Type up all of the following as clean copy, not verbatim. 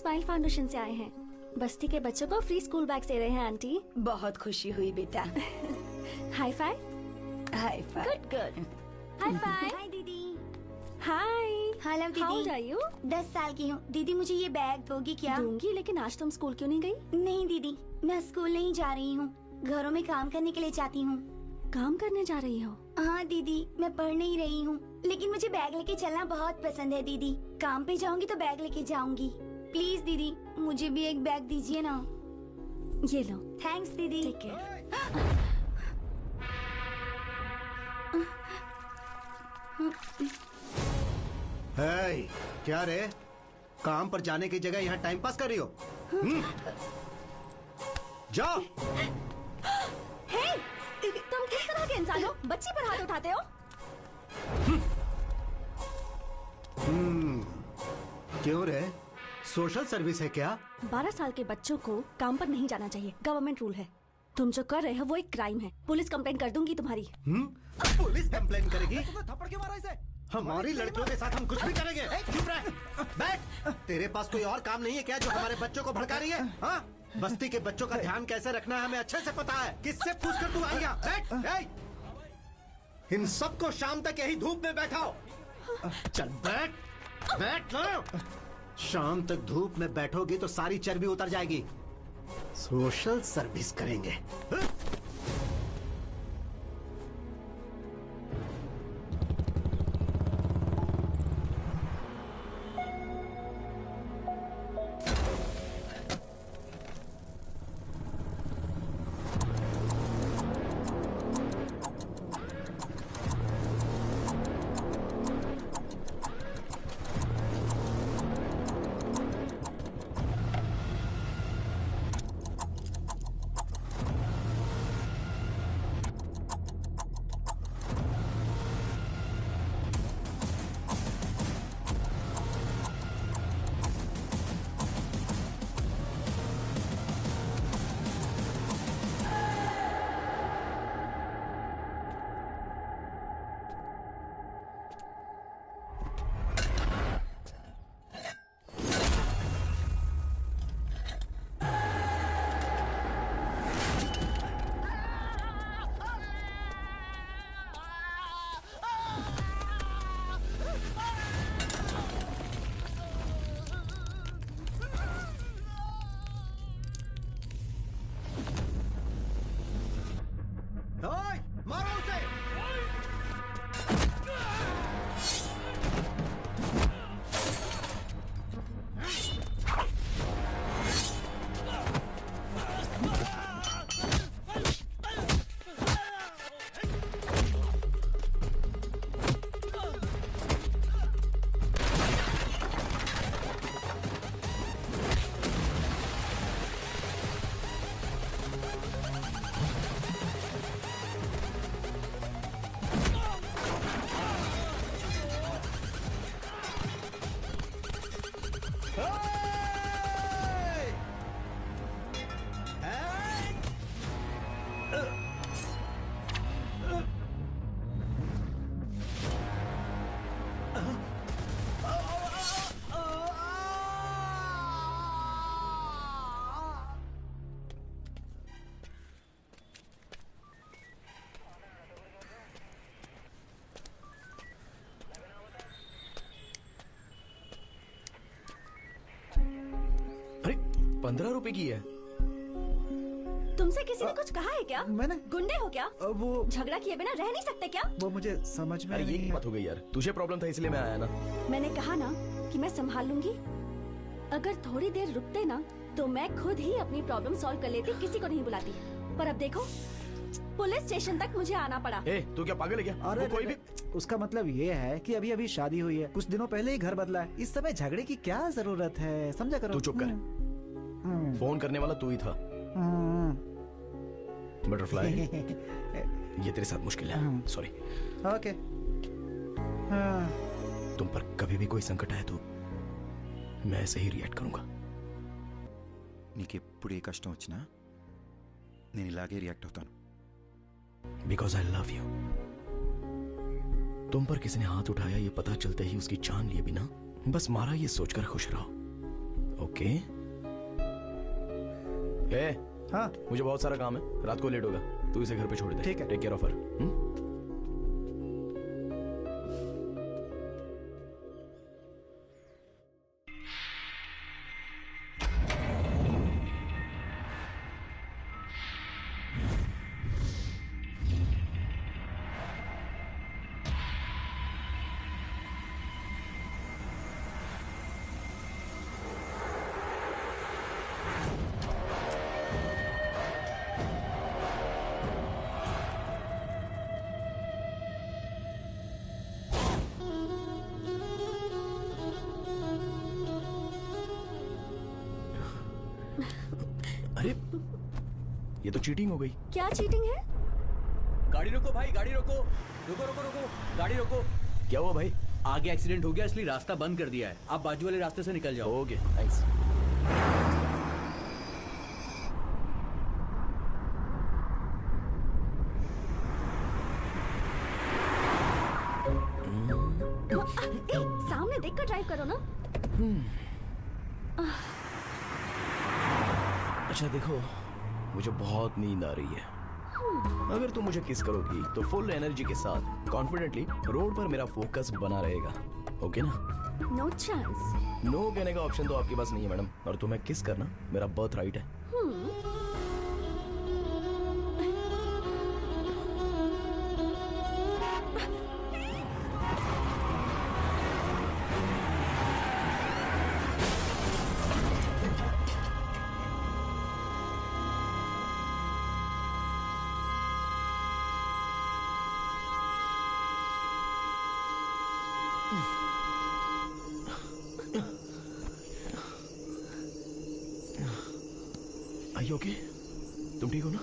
Smile foundation से आए हैं। बस्ती के बच्चों को फ्री स्कूल बैग दे रहे हैं आंटी। बहुत खुशी हुई बेटा। High five. High five. Good good. High five. Hi दीदी। हाय। हेलो दीदी। How old are you? 10 साल की हूँ। दीदी मुझे ये बैग दोगी क्या? दूंगी, लेकिन आज तुम स्कूल क्यों नहीं गई? नहीं दीदी, मैं स्कूल नहीं जा रही हूँ, घरों में काम करने के लिए जाती हूँ। काम करने जा रही हो? हाँ दीदी, मैं पढ़ नहीं रही हूँ, लेकिन मुझे बैग लेके चलना बहुत पसंद है दीदी। काम पे जाऊंगी तो बैग लेके जाऊंगी। प्लीज दीदी, मुझे भी एक बैग दीजिए ना। ये लो। थैंक्स दीदी। Take care. हे, क्या रे? काम पर जाने की जगह यहाँ टाइम पास कर रही हो? जाओ। हे, तुम किस तरह के इंसान हो? बच्ची पर हाथ उठाते हो? क्यों रे? सोशल सर्विस है क्या? 12 साल के बच्चों को काम पर नहीं जाना चाहिए, गवर्नमेंट रूल है। तुम जो कर रहे हो वो एक क्राइम है। पुलिस कंप्लेंट कर दूंगी तुम्हारी। पुलिस कंप्लेन करेगी? थप्पड़ क्यों मारा इसे? हमारी लड़कियों के साथ हम कुछ भी करेंगे। चुप रह, बैठ। तेरे पास कोई और काम नहीं है क्या जो हमारे बच्चों को भड़का रही है? हाँ? बस्ती के बच्चों का ध्यान कैसे रखना है हमें अच्छे से पता है। किससे पूछकर तू आई यहाँ? बैठ। इन सबको शाम तक यही धूप में बैठाओ। चल बैठ, बैठ लो। शाम तक धूप में बैठोगी तो सारी चर्बी उतर जाएगी। सोशल सर्विस करेंगे। मारो उसे। अरे 15 रुपए की है। तुमसे किसी ने कुछ कहा है क्या? मैंने गुंडे हो क्या? वो झगड़ा किए बिना रह नहीं सकते क्या? वो मुझे समझ में अरे ये नहीं क्या बात हो गई यार? तुझे प्रॉब्लम था इसलिए मैं आया ना। मैंने कहा ना कि मैं संभाल लूंगी। अगर थोड़ी देर रुकते ना तो मैं खुद ही अपनी प्रॉब्लम सॉल्व कर लेती, किसी को नहीं बुलाती। पर अब देखो, पुलिस स्टेशन तक मुझे आना पड़ा। ए, तू क्या पागल है क्या? अरे वो कोई भी उसका मतलब ये है कि अभी अभी शादी हुई है, कुछ दिनों पहले ही घर बदला है। इस समय झगड़े की क्या जरूरत है? समझा करो। तू चुप कर। फोन करने वाला तू ही था। बटरफ्लाई, ये तेरे साथ मुश्किल है। सॉरी। ओके। तुम पर कभी भी कोई संकट आए तो मैं ऐसे ही रिएक्ट करूंगा। నీకెప్పుడు ఏ కష్టం వచ్చినా నేను ఇలాగే రియాక్ట్ అవుతాను. Because I love you. तुम पर किसी ने हाथ उठाया ये पता चलते ही उसकी जान लिए बिना बस मारा ये सोचकर खुश रहो ओके। ए, हाँ मुझे बहुत सारा काम है, रात को लेट होगा, तू इसे घर पे छोड़ दे। ठीक है। Take care of her. अरे ये तो चीटिंग हो गई। क्या चीटिंग है? गाड़ी रोको भाई, गाड़ी रोको, रुको रुको रुको, गाड़ी रोको। क्या हुआ भाई? आगे एक्सीडेंट हो गया इसलिए रास्ता बंद कर दिया है, आप बाजू वाले रास्ते से निकल जाओ। Okay thanks. सामने देखकर ड्राइव करो ना। अच्छा देखो, मुझे बहुत नींद आ रही है। अगर तुम मुझे किस करोगी तो फुल एनर्जी के साथ कॉन्फिडेंटली रोड पर मेरा फोकस बना रहेगा। ओके ना? No chance. नो कहने का ऑप्शन तो आपके पास नहीं है मैडम, और तुम्हें किस करना मेरा बर्थ राइट है। Are you okay? तुम ठीक हो ना?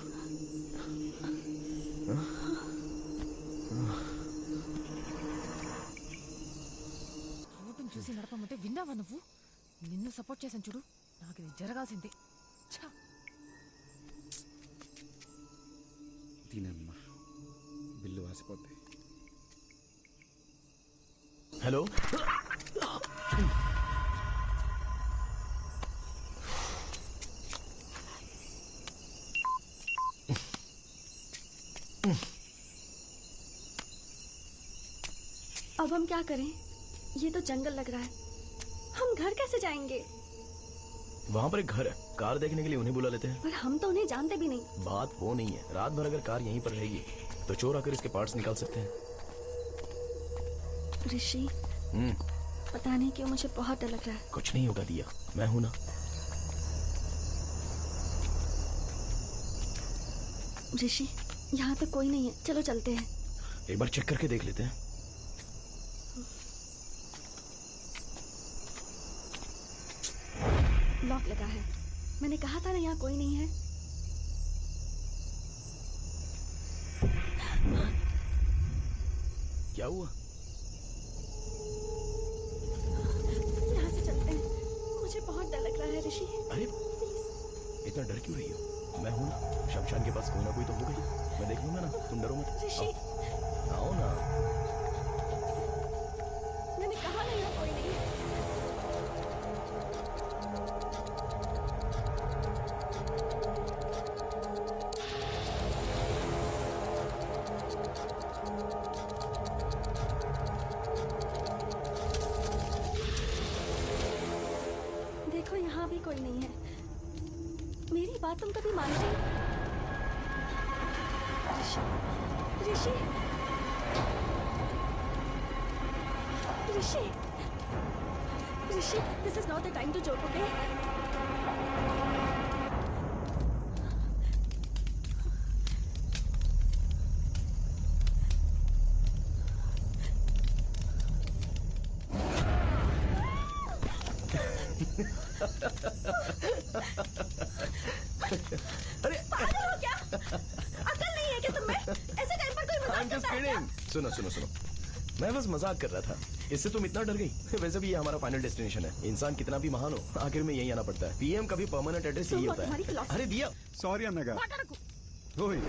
రోడ్డును చూసి నడపమంటే విన్నావా నువ్వు? నిన్ను సపోర్ట్ చేశాను చూడు, నాకు ఇది జరగాల్సిందే. ఛా! దీనమ్మా బిల్లు వాసిపోతే. हेलो। अब हम क्या करें? ये तो जंगल लग रहा है, हम घर कैसे जाएंगे? वहाँ पर एक घर है, कार देखने के लिए उन्हें बुला लेते हैं। पर हम तो उन्हें जानते भी नहीं। बात वो नहीं है, रात भर अगर कार यहीं पर रहेगी तो चोर आकर इसके पार्ट्स निकाल सकते हैं। ऋषि, पता नहीं क्यों मुझे बहुत डर लग रहा है। कुछ नहीं होगा दिया, मैं हूं ना। ऋषि, यहाँ पे कोई नहीं है, चलो चलते हैं। एक बार चेक करके देख लेते हैं। लॉक लगा है, मैंने कहा था ना यहाँ कोई नहीं है। क्या हुआ? यहाँ से चलते हैं, मुझे बहुत डर लग रहा है ऋषि। अरे इतना डर क्यों रही हो? मैं हूं ना, शमशान के पास कोई ना कोई तो होगा ही, मैं देख लूंगा ना, तुम डरो मत। ऋषि, आओ ना। मैंने कहा ना यहाँ कोई नहीं है। देखो यहाँ भी कोई नहीं है, मेरी बात तुम कभी मानते? ऋषि, ऋषि, ऋषि, ऋषि, this is not the time to joke, okay? अरे पागल हो क्या? अकल नहीं है क्या तुम्हें? ऐसे टाइम पर कोई मजाक करता है क्या? सुनो सुनो सुनो, मैं बस मजाक कर रहा था, इससे तुम इतना डर गई? वैसे भी ये हमारा फाइनल डेस्टिनेशन है, इंसान कितना भी महान हो आखिर में यही आना पड़ता है। पीएम का भी परमानेंट एड्रेस यही होता तुम्हारी है। philosophy। अरे दिया, సారీ అన్నగా. माटारको। ఓయ్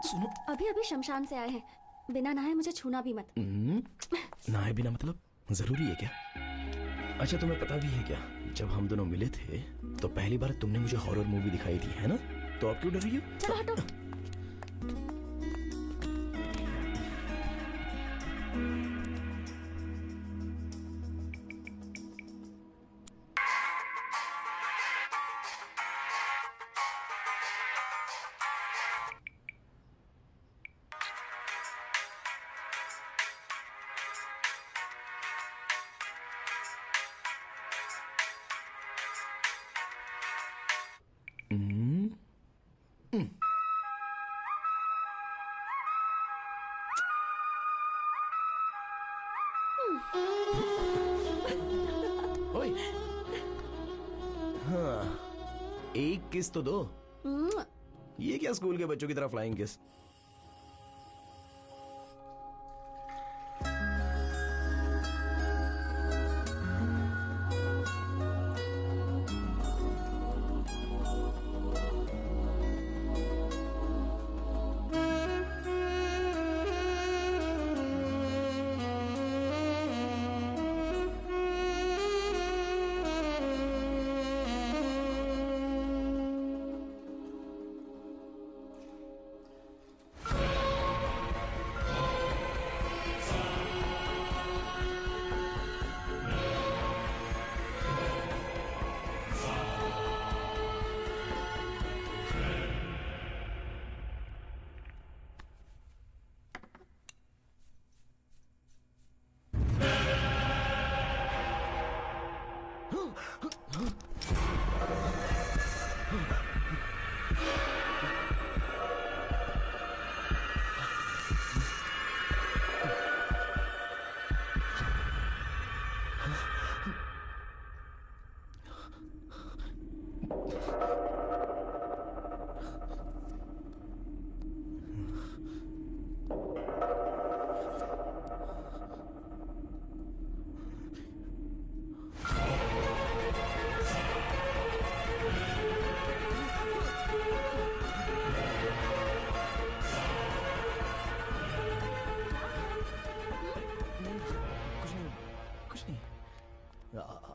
सुनो। अभी अभी शमशान से आए हैं, बिना नहाए मुझे छूना भी मत। नहाए बिना मतलब जरूरी है क्या? अच्छा तुम्हें पता भी है क्या, जब हम दोनों मिले थे तो पहली बार तुमने मुझे हॉरर मूवी दिखाई थी, है ना? तो अब क्यों डर रही हो? चलो हटो। ओए। हाँ, एक किस तो दो। ये क्या स्कूल के बच्चों की तरह flying kiss?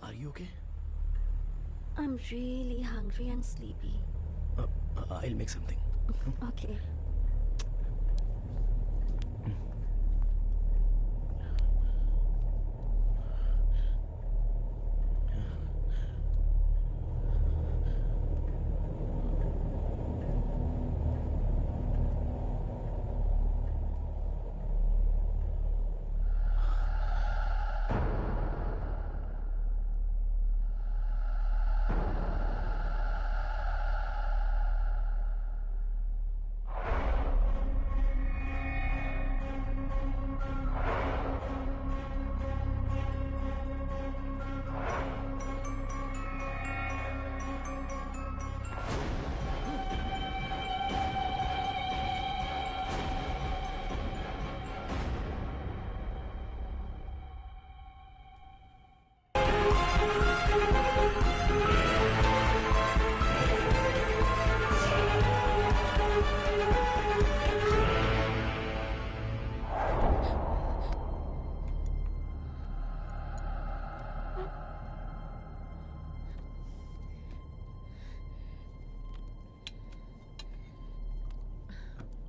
Are you okay? I'm really hungry and sleepy. I'll make something. Okay.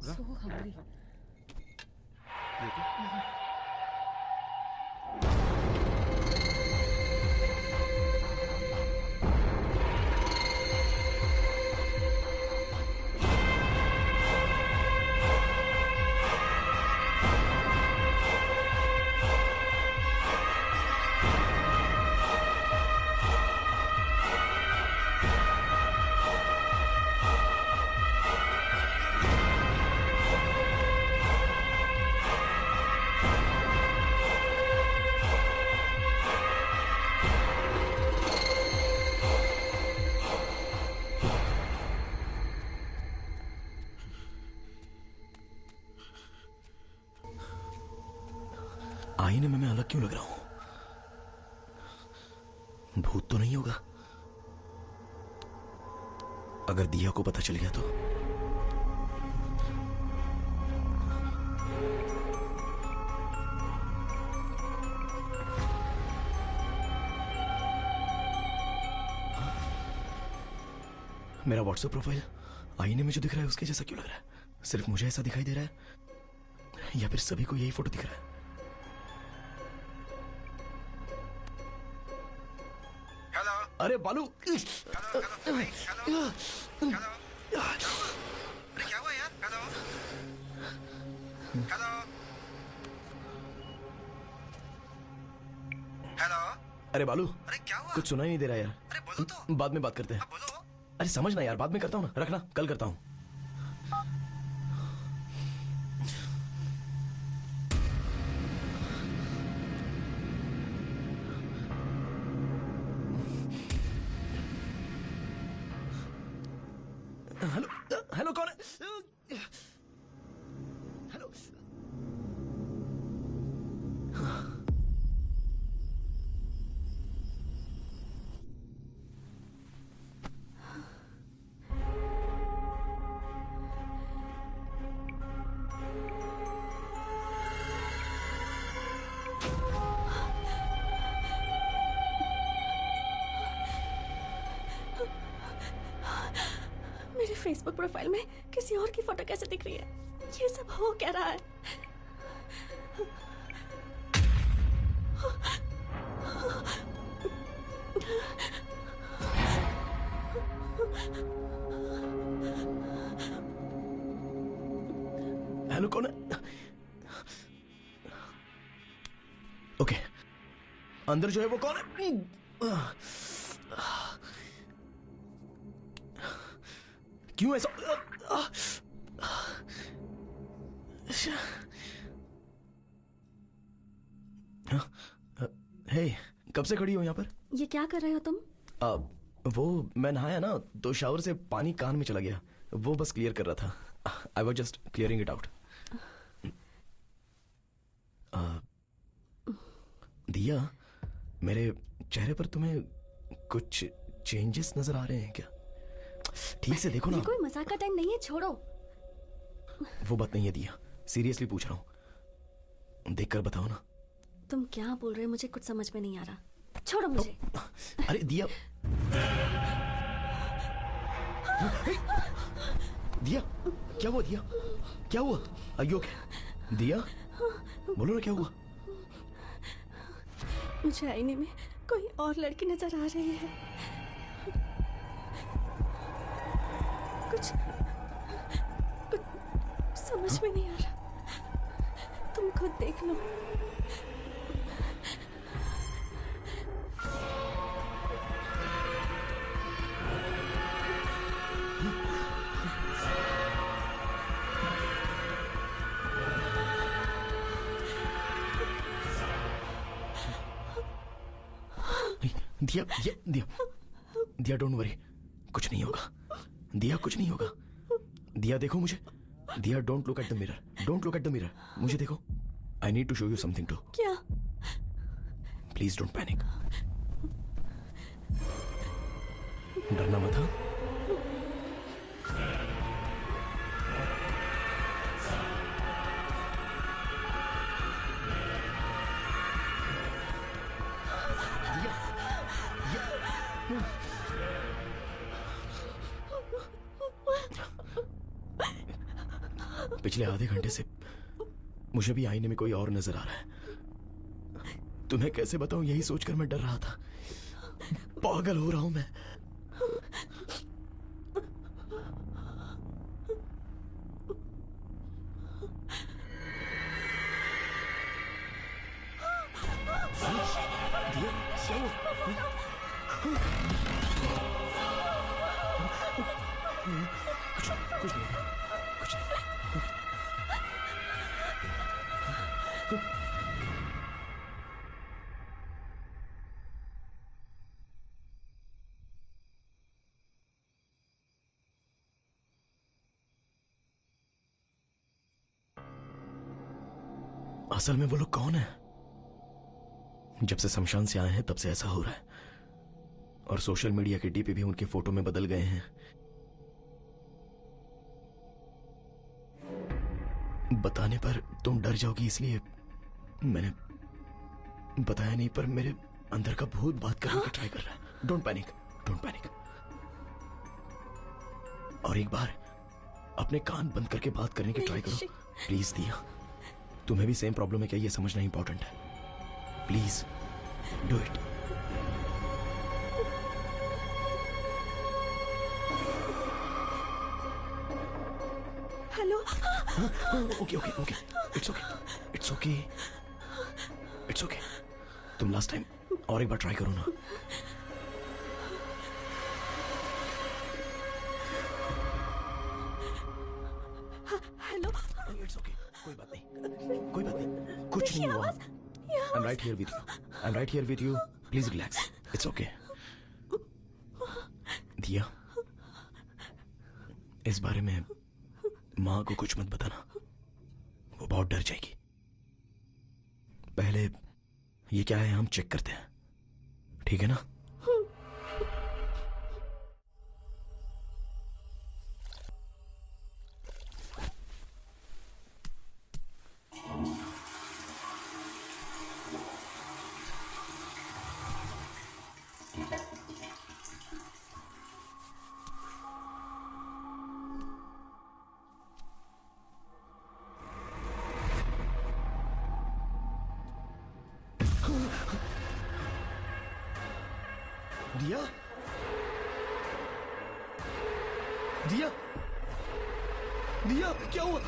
So hungry. आईने में मैं अलग क्यों लग रहा हूं? भूत तो नहीं होगा? अगर दिया को पता चल गया तो मेरा व्हाट्सएप प्रोफाइल आईने में जो दिख रहा है उसके जैसा क्यों लग रहा है? सिर्फ मुझे ऐसा दिखाई दे रहा है या फिर सभी को यही फोटो दिख रहा है? हेलो अरे बालू, हेलो भाई, हेलो हेलो अरे क्या हुआ यार? हेलो हेलो हेलो अरे बालू, अरे क्या हुआ? कुछ सुनाई नहीं दे रहा यार। अरे बोलो तो। बाद में बात करते हैं। बोलो। अरे समझ ना यार, बाद में करता हूँ ना, रखना, कल करता हूँ। हेलो हेलो, कौन है? हेलो। मेरे फेसबुक प्रोफाइल में किसी और की फोटो कैसे दिख रही है? ये सब हो क्या रहा है? हेलो, कौन है? ओके, अंदर जो है वो कौन है? क्यों ऐसा? हे, कब से खड़ी हो यहाँ पर? ये क्या कर रहे हो तुम? वो मैं नहाया ना तो शावर से पानी कान में चला गया, वो बस क्लियर कर रहा था। I was just clearing it out. दिया, मेरे चेहरे पर तुम्हें कुछ चेंजेस नजर आ रहे हैं क्या? ठीक से देखो ना। ये कोई मजाक का टाइम नहीं है, छोड़ो। वो बात नहीं है दिया, सीरियसली पूछ रहा हूँ, देखकर बताओ ना। तुम क्या बोल रहे हो? मुझे कुछ समझ में नहीं आ रहा, छोड़ो मुझे। अरे दिया, दिया क्या हुआ? दिया क्या हुआ? Are you okay? दिया बोलो ना, क्या हुआ? मुझे आईने में कोई और लड़की नजर आ रही है। कुछ समझ में नहीं आ रहा, तुम खुद देख लो। दिया दिया दिया दिया, डोंट वरी, कुछ नहीं होगा। दिया कुछ नहीं होगा। दिया देखो मुझे। Diya, don't look at the mirror, don't look at the mirror, मुझे देखो। I need to show you something too. क्या? प्लीज डोंट पैनिक, डरना मत। हाँ, पिछले आधे घंटे से मुझे भी आईने में कोई और नजर आ रहा है। तुम्हें कैसे बताऊं, यही सोचकर मैं डर रहा था। पागल हो रहा हूं मैं। कुछ नहीं, कुछ नहीं। असल में वो लोग कौन है? जब से शमशान से आए हैं तब से ऐसा हो रहा है, और सोशल मीडिया के डीपी भी उनके फोटो में बदल गए हैं। बताने पर तुम डर जाओगी, इसलिए मैंने बताया नहीं, पर मेरे अंदर का भूत बात करने की ट्राई कर रहा है। Don't panic, don't panic. और एक बार अपने कान बंद करके बात करने की ट्राई करो प्लीज दिया। तुम्हें भी सेम प्रॉब्लम है क्या, ये समझना इंपॉर्टेंट है। Please do it. Hello. Okay okay okay, it's okay it's okay it's okay. तुम लास्ट टाइम और एक बार ट्राई करो ना। हेलो। इट्स ओके, कोई बात नहीं, कोई बात नहीं, कुछ नहीं हुआ। I am right here with you, I am right here with you, please relax, it's okay. दिया, इस बारे में माँ को कुछ मत बताना, वो बहुत डर जाएगी। पहले ये क्या है हम चेक करते हैं, ठीक है ना? दिया, दिया, दिया, क्या हुआ?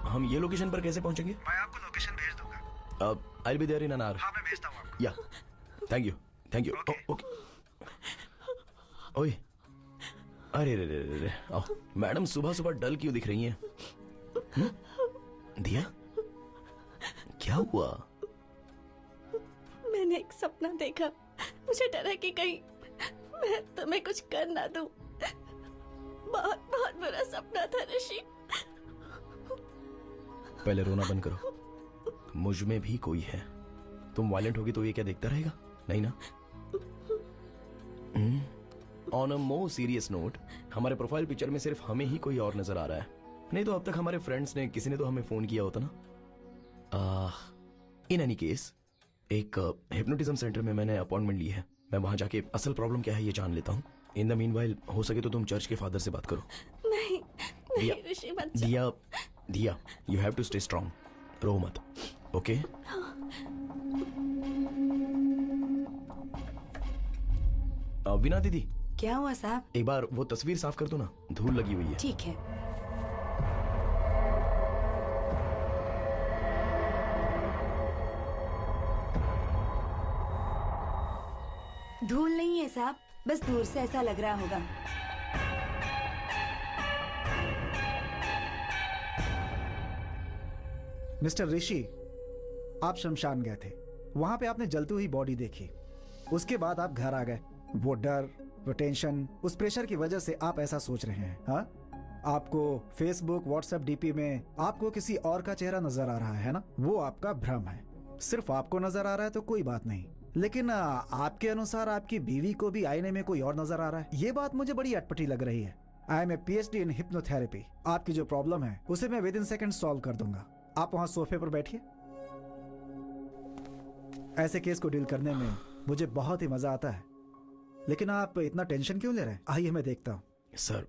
हम ये लोकेशन पर कैसे पहुंचेंगे? मैं आपको लोकेशन भेज दूंगा। I will be there in an hour. हाँ, मैं भेजता हूँ आपको। Yeah, thank you, thank you. Okay. ओए, अरे रे रे रे, आओ। मैडम सुबह सुबह डल क्यों दिख रही हैं? दिया, क्या हुआ? मैंने एक सपना देखा, मुझे डर है कि कहीं मैं तुम्हें कुछ कर ना दूं। बहुत बहुत बुरा सपना था ऋषि। पहले रोना बंद करो, मुझ में भी कोई है। तुम वायलेंट होगी तो ये क्या देखता रहेगा? नहीं ना? On a more serious note, हमारे प्रोफाइल पिक्चर में सिर्फ हमें ही कोई और नजर आ रहा है, नहीं तो अब तक हमारे फ्रेंड्स ने किसी ने तो हमें फोन किया होता ना। इन एनी केस, एक हिप्नोटिज्म सेंटर में मैंने अपॉइंटमेंट ली है। मैं वहां जाके असल प्रॉब्लम क्या है ये जान लेता हूँ। इन द मीनवाइल हो सके तो तुम चर्च के फादर से बात करो। नहीं नहीं ऋषि, मत जाओ। Diya, Diya, you have to stay strong, रो मत, ओके? वीना दीदी, क्या हुआ साहब? एक बार वो तस्वीर साफ कर दो ना, धूल लगी हुई है। ठीक है। धूल नहीं है साहब, बस दूर से ऐसा लग रहा होगा। मिस्टर ऋषि, आप शमशान गए थे, वहां पे आपने जलती हुई बॉडी देखी, उसके बाद आप घर आ गए। वो डर, वो टेंशन, उस प्रेशर की वजह से आप ऐसा सोच रहे हैं। हाँ, आपको फेसबुक, व्हाट्सएप डीपी में आपको किसी और का चेहरा नजर आ रहा है ना? वो आपका भ्रम है। सिर्फ आपको नजर आ रहा है तो कोई बात नहीं, लेकिन आपके अनुसार आपकी बीवी को भी आईने में कोई और नजर आ रहा है। ये बात मुझे बड़ी अटपटी लग रही है। I am a PhD in hypnotherapy. आपकी जो प्रॉब्लम है उसे मैं विद इन सेकंड सॉल्व कर दूंगा। आप वहां सोफे पर बैठिए। ऐसे केस को डील करने में मुझे बहुत ही मजा आता है, लेकिन आप इतना टेंशन क्यों ले रहे हैं? आइए मैं देखता हूँ। सर,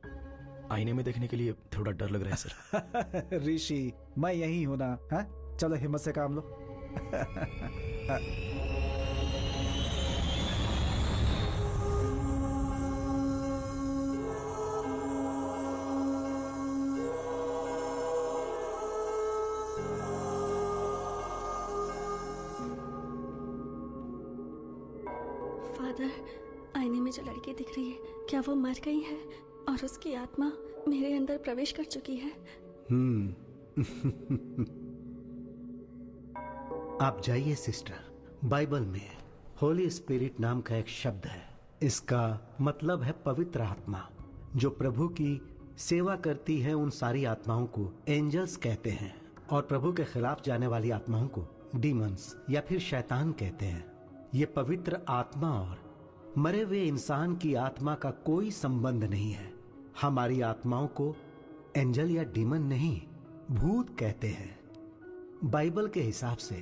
आईने में देखने के लिए थोड़ा डर लग रहा है सर। ऋषि, मैं यही हूं ना। हाँ, चलो हिम्मत से काम लो। फादर, आईने में जो लड़की दिख रही है, क्या वो मर गई है और उसकी आत्मा मेरे अंदर प्रवेश कर चुकी है? आप जाइए सिस्टर। बाइबल में होली स्पिरिट नाम का एक शब्द है। इसका मतलब है पवित्र आत्मा। जो प्रभु की सेवा करती है उन सारी आत्माओं को एंजल्स कहते हैं, और प्रभु के खिलाफ जाने वाली आत्माओं को डीमंस या फिर शैतान कहते हैं। ये पवित्र आत्मा और मरे हुए इंसान की आत्मा का कोई संबंध नहीं है। हमारी आत्माओं को एंजल या डीमन नहीं, भूत कहते हैं। बाइबल के हिसाब से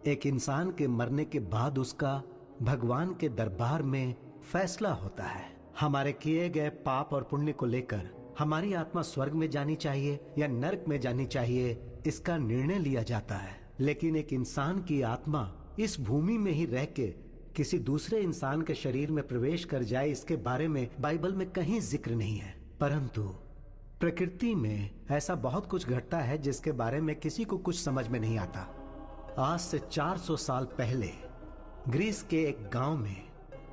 एक इंसान के मरने के बाद उसका भगवान के दरबार में फैसला होता है। हमारे किए गए पाप और पुण्य को लेकर हमारी आत्मा स्वर्ग में जानी चाहिए या नरक में जानी चाहिए, इसका निर्णय लिया जाता है। लेकिन एक इंसान की आत्मा इस भूमि में ही रह के किसी दूसरे इंसान के शरीर में प्रवेश कर जाए, इसके बारे में बाइबल में कहीं जिक्र नहीं है। परंतु प्रकृति में ऐसा बहुत कुछ घटता है जिसके बारे में किसी को कुछ समझ में नहीं आता। आज से 400 साल पहले ग्रीस के एक गांव में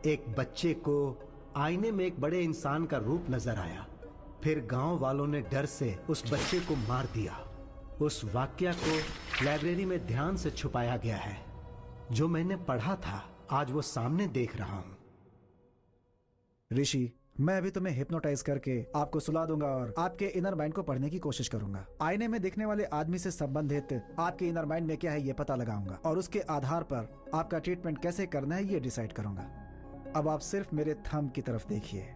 एक बच्चे को आईने में एक बड़े इंसान का रूप नजर आया। फिर गांव वालों ने डर से उस बच्चे को मार दिया। उस वाकया को लाइब्रेरी में ध्यान से छुपाया गया है। जो मैंने पढ़ा था आज वो सामने देख रहा हूं। ऋषि, मैं अभी तुम्हें हिप्नोटाइज करके आपको सुला दूंगा और आपके इनर माइंड को पढ़ने की कोशिश करूंगा। आईने में दिखने वाले आदमी से संबंधित आपके इनर माइंड में क्या है ये पता लगाऊंगा, और उसके आधार पर आपका ट्रीटमेंट कैसे करना है ये डिसाइड करूंगा। अब आप सिर्फ मेरे थंब की तरफ देखिए।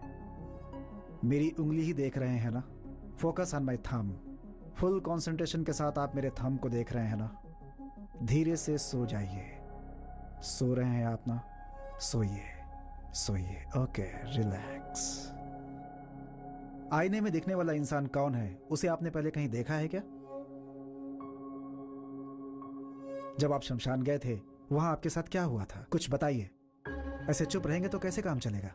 मेरी उंगली ही देख रहे हैं ना? Focus on my thumb. Full concentration के साथ आप मेरे थंब को देख रहे हैं ना? धीरे से सो जाइए। सो रहे हैं आप ना? सोइए सोइए। Okay, relax. आईने में दिखने वाला इंसान कौन है, उसे आपने पहले कहीं देखा है क्या? जब आप शमशान गए थे वहां आपके साथ क्या हुआ था? कुछ बताइए। ऐसे चुप रहेंगे तो कैसे काम चलेगा?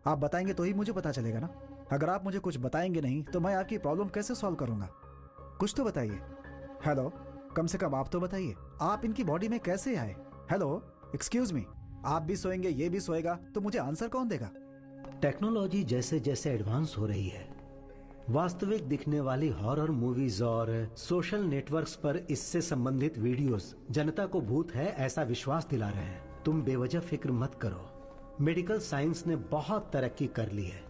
आप बताएंगे तो ही मुझे पता चलेगा ना। अगर आप मुझे कुछ बताएंगे नहीं तो मैं आपकी प्रॉब्लम कैसे सॉल्व करूंगा? कुछ तो बताइए। हेलो, कम से कम आप तो बताइए, आप इनकी बॉडी में कैसे आए? हेलो, एक्सक्यूज मी, आप भी सोएंगे, ये भी सोएगा, तो मुझे आंसर कौन देगा? टेक्नोलॉजी जैसे जैसे एडवांस हो रही है, वास्तविक दिखने वाली हॉरर मूवीज और सोशल नेटवर्क्स पर इससे संबंधित वीडियोस जनता को भूत है ऐसा विश्वास दिला रहे हैं। तुम बेवजह फिक्र मत करो। मेडिकल साइंस ने बहुत तरक्की कर ली है।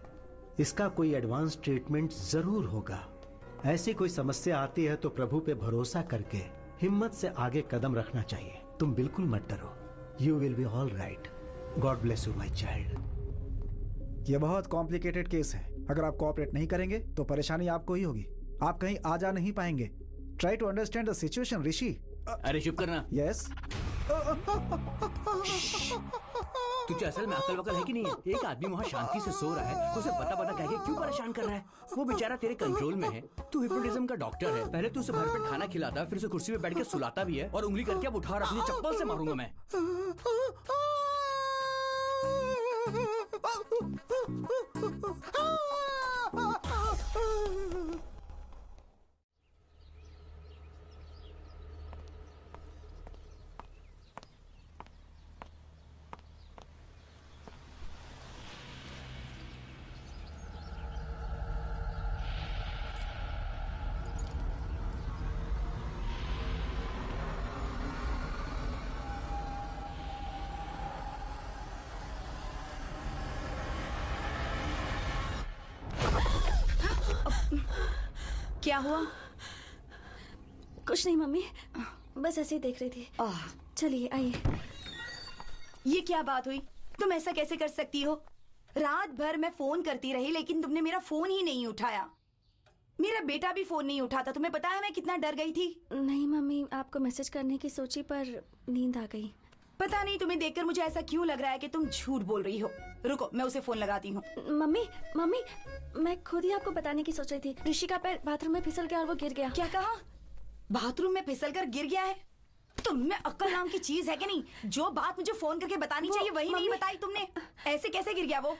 इसका कोई एडवांस ट्रीटमेंट जरूर होगा। ऐसी कोई समस्या आती है तो प्रभु पे भरोसा करके हिम्मत से आगे कदम रखना चाहिए। तुम बिल्कुल मत डरो। You will be all right. God bless you, my child. यह बहुत कॉम्प्लिकेटेड केस है। अगर आप कोऑपरेट नहीं करेंगे तो परेशानी आपको ही होगी। आप कहीं आ जा नहीं पाएंगे। Try to understand the situation Rishi. अरे चुप करना। यस। तुझे असल में अकल वकल है कि नहीं है? एक आदमी वहाँ शांति से सो रहा है, उसे बता बता कह के क्यों परेशान कर रहा है? वो बेचारा तेरे कंट्रोल में है। तू हिप्नोटिज्म का डॉक्टर है। पहले तू उसे भरपेट खाना खिलाता, फिर उसे कुर्सी पे बैठ के सुलाता भी है, और उंगली करके अब उठा और अपनी चप्पल से मारूंगा मैं। क्या हुआ? कुछ नहीं मम्मी, बस ऐसे ही देख रही थी। चलिए आइए। ये क्या बात हुई? तुम ऐसा कैसे कर सकती हो? रात भर मैं फोन करती रही लेकिन तुमने मेरा फोन ही नहीं उठाया। मेरा बेटा भी फोन नहीं उठाता। तुम्हें पता है मैं कितना डर गई थी। नहीं मम्मी, आपको मैसेज करने की सोची पर नींद आ गई। पता नहीं तुम्हें देखकर मुझे ऐसा क्यों लग रहा है कि तुम झूठ बोल रही हो। रुको, मैं उसे फोन लगाती हूँ। मम्मी मम्मी, मैं खुद ही आपको बताने की सोच रही थी। ऋषि का पैर बाथरूम में फिसल गया और वो गिर गया। क्या कहा? बाथरूम में फिसलकर गिर गया है? तुम में अक्ल नाम की चीज है कि नहीं? जो बात मुझे फोन करके बतानी चाहिए वही नहीं बताई तुमने। ऐसे कैसे गिर गया वो?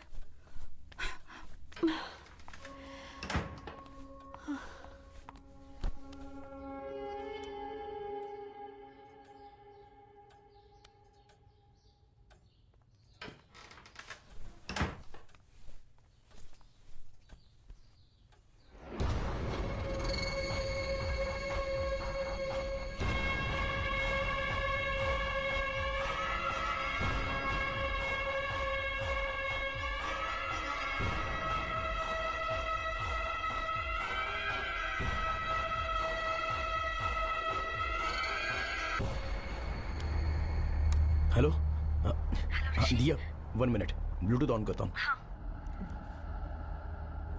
हेलो। हाँ, दिया 1 मिनट, ब्लूटूथ ऑन करता हूँ।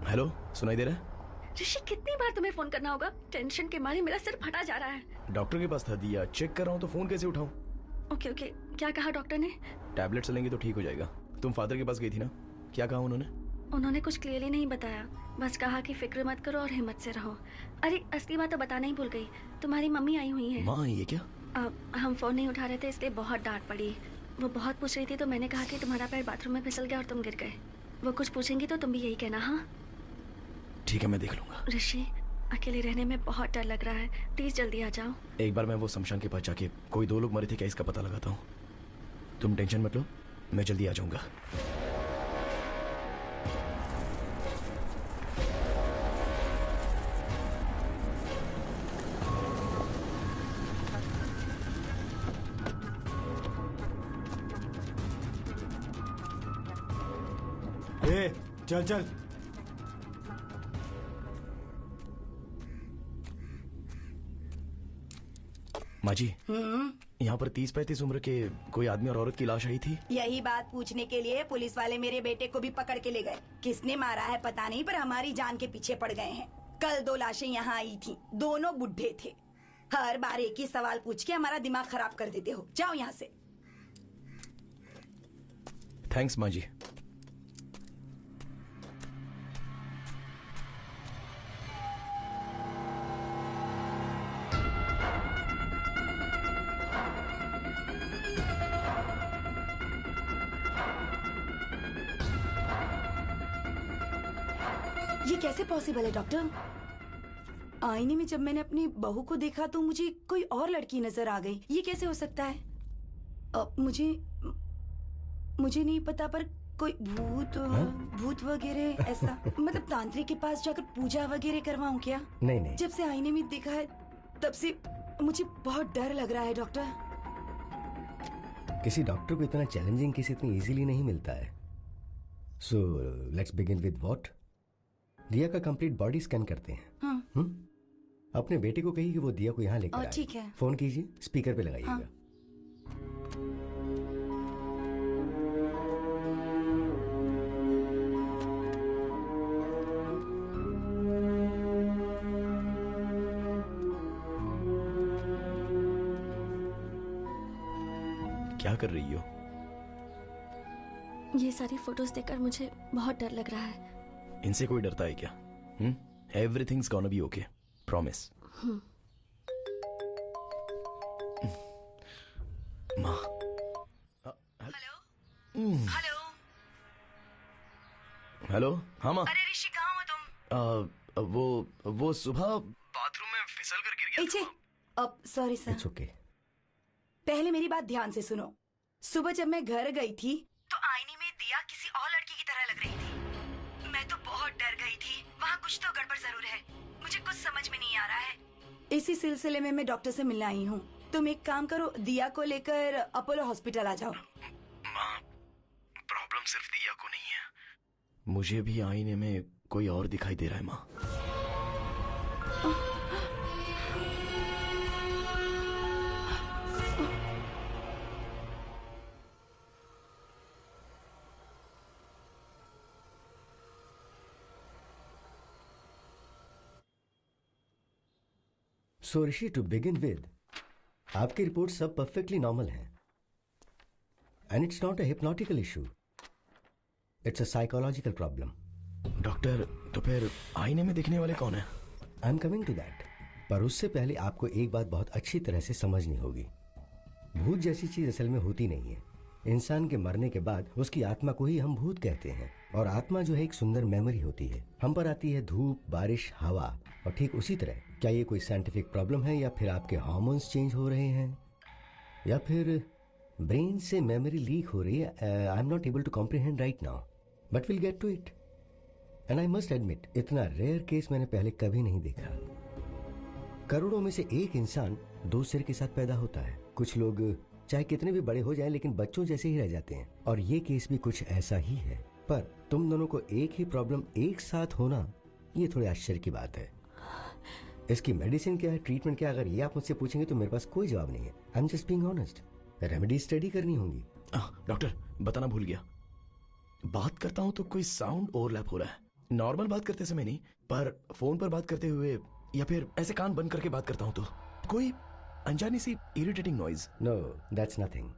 हेलो, सुनाई दे रहा है? ऋषि, कितनी बार तुम्हें फोन करना होगा? टेंशन के मारे मेरा सिर फटा जा रहा है। डॉक्टर के पास था दिया, चेक कर रहा हूँ तो फोन कैसे उठाऊं? ओके ओके, क्या कहा डॉक्टर ने? टैबलेट्स लेंगे तो ठीक हो जाएगा। तुम फादर के पास गई थी ना, क्या कहा उन्होंने? उन्होंने कुछ क्लियरली नहीं बताया, बस कहा कि फिक्र मत करो और हिम्मत से रहो। अरे असली बात तो बताना ही भूल गई, तुम्हारी मम्मी आई हुई है। माँ आई है क्या? हम फोन नहीं उठा रहे थे इसलिए बहुत डांट पड़ी। वो बहुत पूछ रही थी तो मैंने कहा कि तुम्हारा पैर बाथरूम में फिसल गया और तुम गिर गए। वो कुछ पूछेंगी तो तुम भी यही कहना। हाँ ठीक है, मैं देख लूंगा। ऋषि, अकेले रहने में बहुत डर लग रहा है, प्लीज जल्दी आ जाओ। एक बार मैं वो शमशान के पास जाके कोई 2 लोग मरे थे क्या इसका पता लगाता हूँ। तुम टेंशन मत लो, मैं जल्दी आ जाऊंगा। चल चल। माँ जी, यहाँ पर 30-35 उम्र के कोई आदमी और औरत की लाश आई थी। यही बात पूछने के लिए पुलिस वाले मेरे बेटे को भी पकड़ के ले गए। किसने मारा है पता नहीं, पर हमारी जान के पीछे पड़ गए हैं। कल 2 लाशें यहाँ आई थी, दोनों बुढ़े थे। हर बार एक ही सवाल पूछ के हमारा दिमाग खराब कर देते हो। जाओ यहाँ से। थैंक्स माँ जी। ये कैसे पॉसिबल है डॉक्टर? आईने में जब मैंने अपनी बहू को देखा तो मुझे कोई और लड़की नजर आ गई। ये कैसे हो सकता है? मुझे नहीं पता, पर कोई भूत वगैरह ऐसा मतलब तांत्रिक के पास जाकर पूजा वगैरह करवाऊं क्या? नहीं। जब से आईने में देखा है तब से मुझे बहुत डर लग रहा है डॉक्टर। किसी डॉक्टर को इतना चैलेंजिंग केस इतनी इजीली नहीं मिलता है। So let's begin with what? दिया का कंप्लीट बॉडी स्कैन करते हैं। हाँ। अपने बेटे को कहिए कि वो दिया को यहाँ लेकर आए। ठीक है। फोन कीजिए, स्पीकर पे लगाइएगा। हाँ। क्या कर रही हो? ये सारी फोटोज देखकर मुझे बहुत डर लग रहा है। इनसे कोई डरता है क्या? Everything's gonna be okay, promise. माँ। हेलो। हेलो। हाँ माँ। अरे ऋषि, कहाँ हो तुम? वो सुबह बाथरूम में फिसल कर गिर गया था। Sorry sir. It's okay. पहले मेरी बात ध्यान से सुनो। सुबह जब मैं घर गई थी तो आईने में दिया किसी और लड़की की तरह लग रही थी। मैं तो बहुत डर गई थी। वहाँ कुछ तो गड़बड़ जरूर है, मुझे कुछ समझ में नहीं आ रहा है। इसी सिलसिले में मैं डॉक्टर से मिलने आई हूँ। तुम एक काम करो, दिया को लेकर अपोलो हॉस्पिटल आ जाओ। माँ, प्रॉब्लम सिर्फ दिया को नहीं है, मुझे भी आईने में कोई और दिखाई दे रहा है माँ। So Rishi, to begin with, आपकी रिपोर्ट सब परफेक्टली नॉर्मल है and it's not a hypnotical issue, it's a psychological problem. Doctor, तो फिर आईने में दिखने वाले कौन है? I am coming to that, पर उससे पहले आपको एक बात बहुत अच्छी तरह से समझनी होगी। भूत जैसी चीज असल में होती नहीं है। इंसान के मरने के बाद उसकी आत्मा को ही हम भूत कहते हैं, और आत्मा जो है एक सुंदर मेमोरी होती है। हम पर आती है धूप, बारिश, हवा, और ठीक उसी तरह क्या ये कोई साइंटिफिक प्रॉब्लम है, या फिर आपके हार्मोन्स चेंज हो रहे हैं, या फिर ब्रेन से मेमोरी लीक हो रही है? I am not able to comprehend right now, but will get to it. And I must admit, इतना रेयर केस मैंने पहले कभी नहीं देखा। करोड़ों में से एक इंसान 2 सिर के साथ पैदा होता है। कुछ लोग चाहे कितने भी बड़े हो जाएं लेकिन बच्चों जैसे ही रह जाते हैं, और ये केस भी कुछ ऐसा ही है। पर तुम दोनों को एक ही प्रॉब्लम एक साथ होना, ये थोड़े आश्चर्य की बात है। इसकी मेडिसिन क्या है, ट्रीटमेंट क्या है, अगर ये आप मुझसे पूछेंगे तो मेरे पास कोई जवाब नहीं है। I am just being honest. Remedy study करनी होंगी। डॉक्टर, बताना भूल गया, बात करता हूँ तो कोई साउंड ओवरलैप हो रहा है। नॉर्मल बात करते समय नहीं, पर फोन पर बात करते हुए या फिर ऐसे कान बंद करके बात करता हूँ तो कोई अनजानी सी irritating noise. No, that's nothing.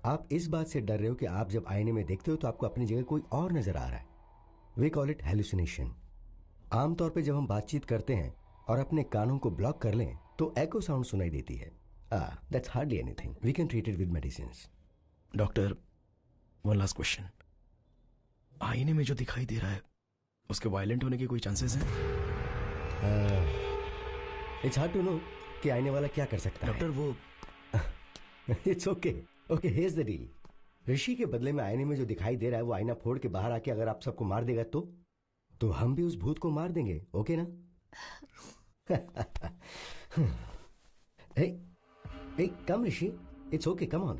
आप इस बात से डर रहे हो कि आप जब आईने में देखते हो तो आपको अपनी जगह कोई और नजर आ रहा है। We call it hallucination. आमतौर पे जब हम बातचीत करते हैं और अपने कानों को ब्लॉक कर लें तो एको साउंड सुनाई देती है। That's hardly anything, we can treat it with medicines. Doctor, one last question, आईने में जो दिखाई दे रहा है उसके वायलेंट होने के कोई चांसेस हैं? इट्स हार्ड टू नो कि आईने वाला क्या कर सकता है। डॉक्टर, वो it's okay, okay, here's the deal. Rishi के बदले में आईने में जो दिखाई दे रहा है वो आईना फोड़ के बाहर आके अगर आप सबको मार देगा तो हम भी उस भूत को मार देंगे, ओके ना? Hey, come Rishi, it's okay, come on.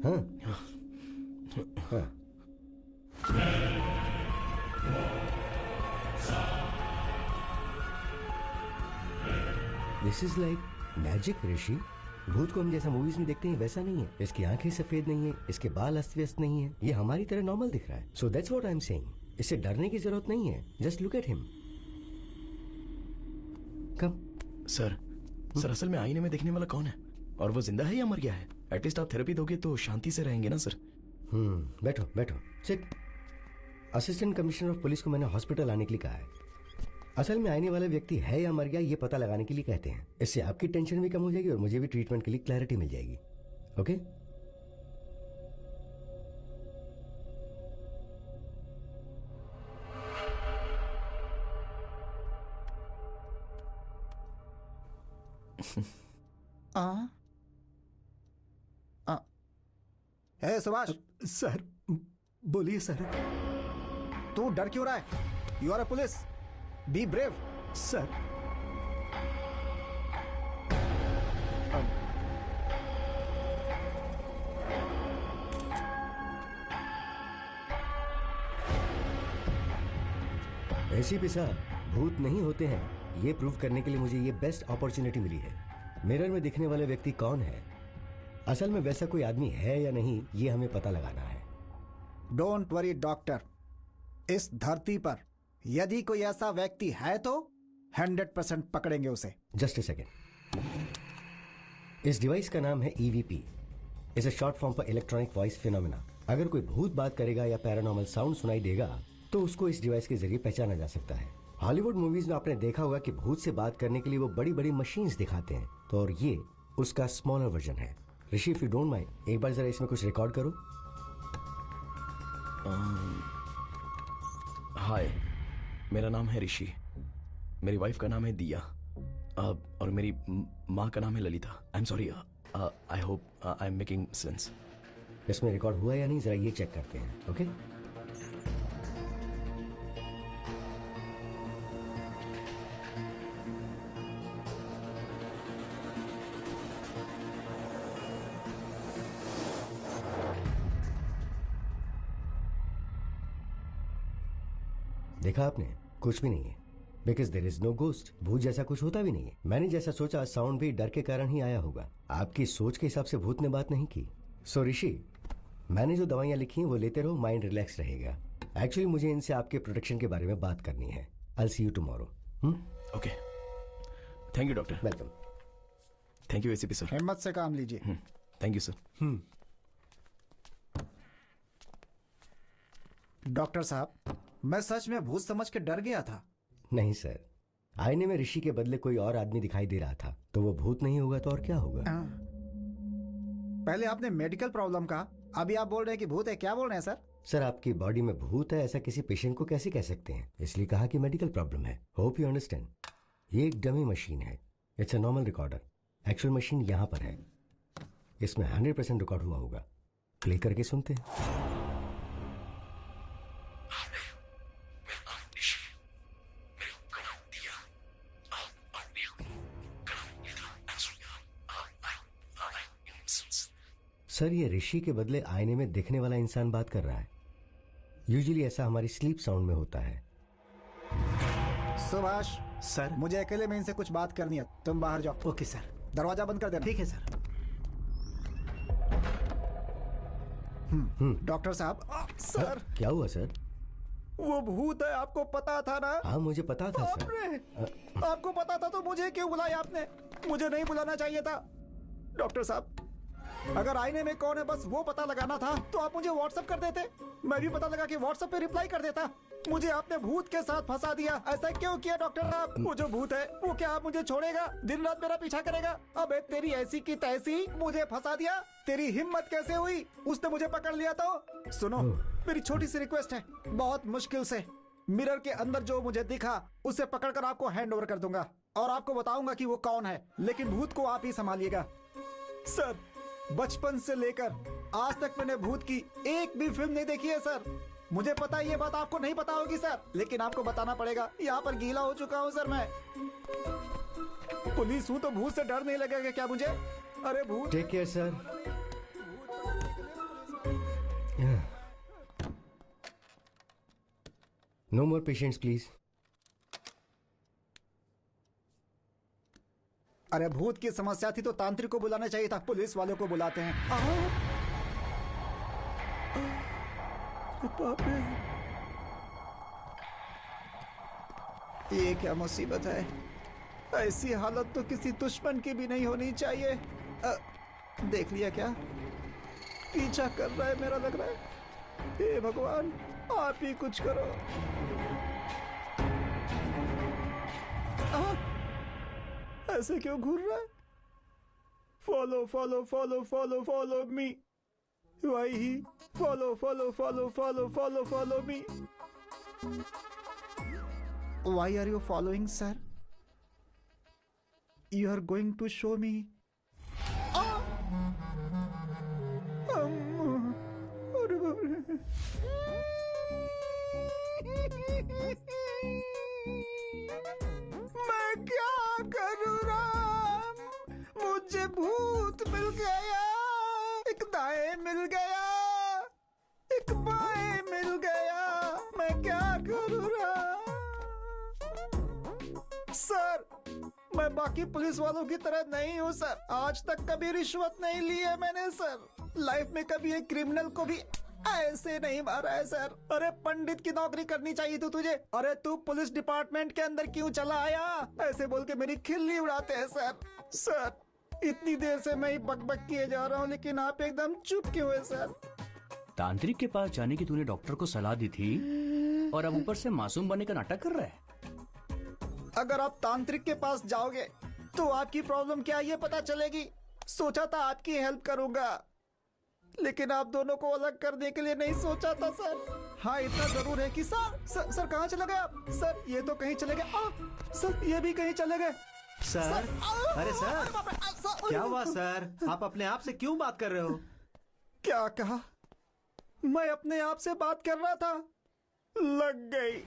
हाँ, हाँ। This is like magic, ऋषि। भूत को हम जैसा मूवीज में देखते हैं वैसा नहीं है। इसकी आंखें सफेद नहीं है, इसके बाल अस्त व्यस्त नहीं है, ये हमारी तरह नॉर्मल दिख रहा है। So that's what I'm saying. इससे डरने की जरूरत नहीं है, just look at him. Come. Sir, असल में आईने में देखने वाला कौन है, और वो जिंदा है या मर गया है? एटलीस्ट आप थेरेपी दोगे तो शांति से रहेंगे ना सर। बैठो बैठो, sit. Assistant commissioner of police को मैंने हॉस्पिटल आने के लिए कहा है। असल में आने वाला व्यक्ति है या मर गया ये पता लगाने के लिए कहते हैं। इससे आपकी टेंशन भी कम हो जाएगी और मुझे भी ट्रीटमेंट के लिए क्लैरिटी मिल जाएगी। ओके? हे सुभाष। सर, बोलिए सर। तू डर क्यों रहा है? You are a police, be brave. Sir, ACP साहब, भूत नहीं होते हैं ये प्रूव करने के लिए मुझे ये बेस्ट अपॉर्चुनिटी मिली है। मिरर में दिखने वाले व्यक्ति कौन है, असल में वैसा कोई आदमी है या नहीं, ये हमें पता लगाना है। डोंट वरी डॉक्टर, इस धरती पर यदि कोई ऐसा व्यक्ति है तो 100% पकड़ेंगे उसे। Just a second. इस डिवाइस का नाम है EVP, is a short form for electronic voice phenomena. अगर कोई भूत बात करेगा या पैरानॉर्मल साउंड सुनाई देगा तो उसको इस डिवाइस के जरिए पहचाना जा सकता है। हॉलीवुड मूवीज में आपने देखा होगा कि भूत से बात करने के लिए वो बड़ी बड़ी मशीन्स दिखाते हैं, तो और ये उसका स्मॉलर वर्जन है। ऋषि, इफ यू डोंट माइंड, एक बार जरा इसमें कुछ रिकॉर्ड करो। हाय, मेरा नाम है ऋषि, मेरी वाइफ का नाम है दिया, और मेरी माँ का नाम है Lalita. I am sorry, I hope I am making sense. इसमें रिकॉर्ड हुआ या नहीं जरा ये चेक करते हैं। ओके? देखा आपने, कुछ भी नहीं है, because there is no ghost. भूत जैसा कुछ होता भी नहीं है। मैंने जैसा सोचा साउंड भी डर के कारण ही आया होगा। आपकी सोच के हिसाब से भूत ने बात नहीं की। सो ऋषि, मैंने जो दवाइयां लिखी हैं वो लेते रहो, माइंड रिलैक्स रहेगा। एक्चुअली मुझे इनसे आपके प्रोटेक्शन के बारे में बात करनी है। I see you tomorrow. Okay, thank you doctor. Welcome. Thank you ACP sir. हिम्मत से काम लीजिए। Thank you sir. डॉक्टर साहब, मैं सच में भूत समझ के डर गया था। नहीं सर, आईने में ऋषि के बदले कोई और आदमी दिखाई दे रहा था, तो वो भूत नहीं होगा तो और क्या होगा? पहले आपने मेडिकल प्रॉब्लम कहा, अभी आप बोल रहे हैं कि भूत है। क्या बोल रहे हैं सर? सर, आपकी बॉडी में भूत है ऐसा किसी पेशेंट को कैसे कह सकते हैं? इसलिए कहा कि मेडिकल प्रॉब्लम है। Hope you understand. ये एक डमी मशीन है, it's a normal recorder. Actual machine यहाँ पर है, इसमें 100% रिकॉर्ड हुआ होगा। प्ले करके सुनते हैं। सर, ये ऋषि के बदले आईने में दिखने वाला इंसान बात कर रहा है। यूजुअली ऐसा हमारी स्लीप साउंड में होता है। सुभाष सर, मुझे अकेले में इनसे कुछ बात करनी है, तुम बाहर जाओ। Okay sir. दरवाजा बंद कर देना। ठीक है सर। डॉक्टर साहब। सर, क्या हुआ सर? वो भूत है, आपको पता था ना? हाँ, मुझे पता था सर। आपको पता था तो मुझे क्यों बुलाया आपने? मुझे नहीं बुलाना चाहिए था। डॉक्टर साहब, अगर आईने में कौन है बस वो पता लगाना था तो आप मुझे व्हाट्सएप कर देते, मैं भी पता लगा कि व्हाट्सएप पे रिप्लाई कर देता। मुझे आपने भूत के साथ फंसा दिया। ऐसा क्यों किया डॉक्टर साहब? वो जो भूत है वो क्या आप मुझे छोड़ेगा? दिन रात मेरा पीछा करेगा? अबे तेरी ऐसी की तैसी, मुझे फंसा दिया। तेरी हिम्मत कैसे हुई? उसने मुझे पकड़ लिया तो। सुनो, मेरी छोटी सी रिक्वेस्ट है, बहुत मुश्किल से मिरर के अंदर जो मुझे दिखा उसे पकड़कर आपको हैंड ओवर कर दूंगा और आपको बताऊंगा कि वो कौन है, लेकिन भूत को आप ही संभालिएगा। सर, बचपन से लेकर आज तक मैंने भूत की एक भी फिल्म नहीं देखी है सर। मुझे पता है ये बात आपको नहीं पता होगी सर, लेकिन आपको बताना पड़ेगा। यहाँ पर गीला हो चुका हूँ सर मैं। पुलिस हूँ तो भूत से डर नहीं लगेगा क्या मुझे? अरे भूत। Take care sir. No more patients please. अरे भूत की समस्या थी तो तांत्रिक को बुलाना चाहिए था, पुलिस वालों को बुलाते हैं। बाप रे, ये क्या मुसीबत है? ऐसी हालत तो किसी दुश्मन की भी नहीं होनी चाहिए। देख लिया क्या? पीछा कर रहा है मेरा, लग रहा है। हे भगवान, आप ही कुछ करो। ऐसे क्यों घूर रहा है? Follow follow follow follow follow me. वही ही follow follow follow follow follow follow me. Why are you following, sir? You are going to show me. मैं क्या करूं राम? मुझे भूत मिल गया, एक दाएं मिल गया, एक बाएं मिल गया। मैं क्या करूं राम? सर, मैं बाकी पुलिस वालों की तरह नहीं हूँ सर। आज तक कभी रिश्वत नहीं ली है मैंने सर। लाइफ में कभी एक क्रिमिनल को भी ऐसे नहीं मारा है सर। अरे पंडित की नौकरी करनी चाहिए थी तुझे। अरे तू पुलिस डिपार्टमेंट के अंदर क्यों चला आया? ऐसे बोल के मेरी खिल्ली उड़ाते हैं सर। सर, इतनी देर से मैं ही बकबक किए जा रहा हूँ, लेकिन आप एकदम चुप क्यों है सर? तांत्रिक के पास जाने की तूने डॉक्टर को सलाह दी थी और अब ऊपर से मासूम बनने का नाटक कर रहा है। अगर आप तांत्रिक के पास जाओगे तो आपकी प्रॉब्लम क्या है ये पता चलेगी। सोचा था आपकी हेल्प करूंगा, लेकिन आप दोनों को अलग करने के लिए नहीं सोचा था सर। हाँ, इतना जरूर है कि सर कहाँ चले गए आप? सर, ये तो कहीं चले गए। सर, ये भी कहीं चले गए। सर, अरे सर, क्या हुआ सर? आप अपने आप से क्यों बात कर रहे हो? क्या कहा? मैं अपने आप से बात कर रहा था, लग गई।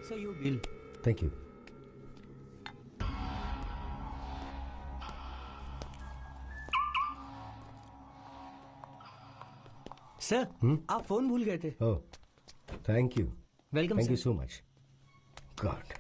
Sir you bill. Thank you. Sir आप फोन भूल गए थे। Oh thank you. Welcome thank you sir. So much. God.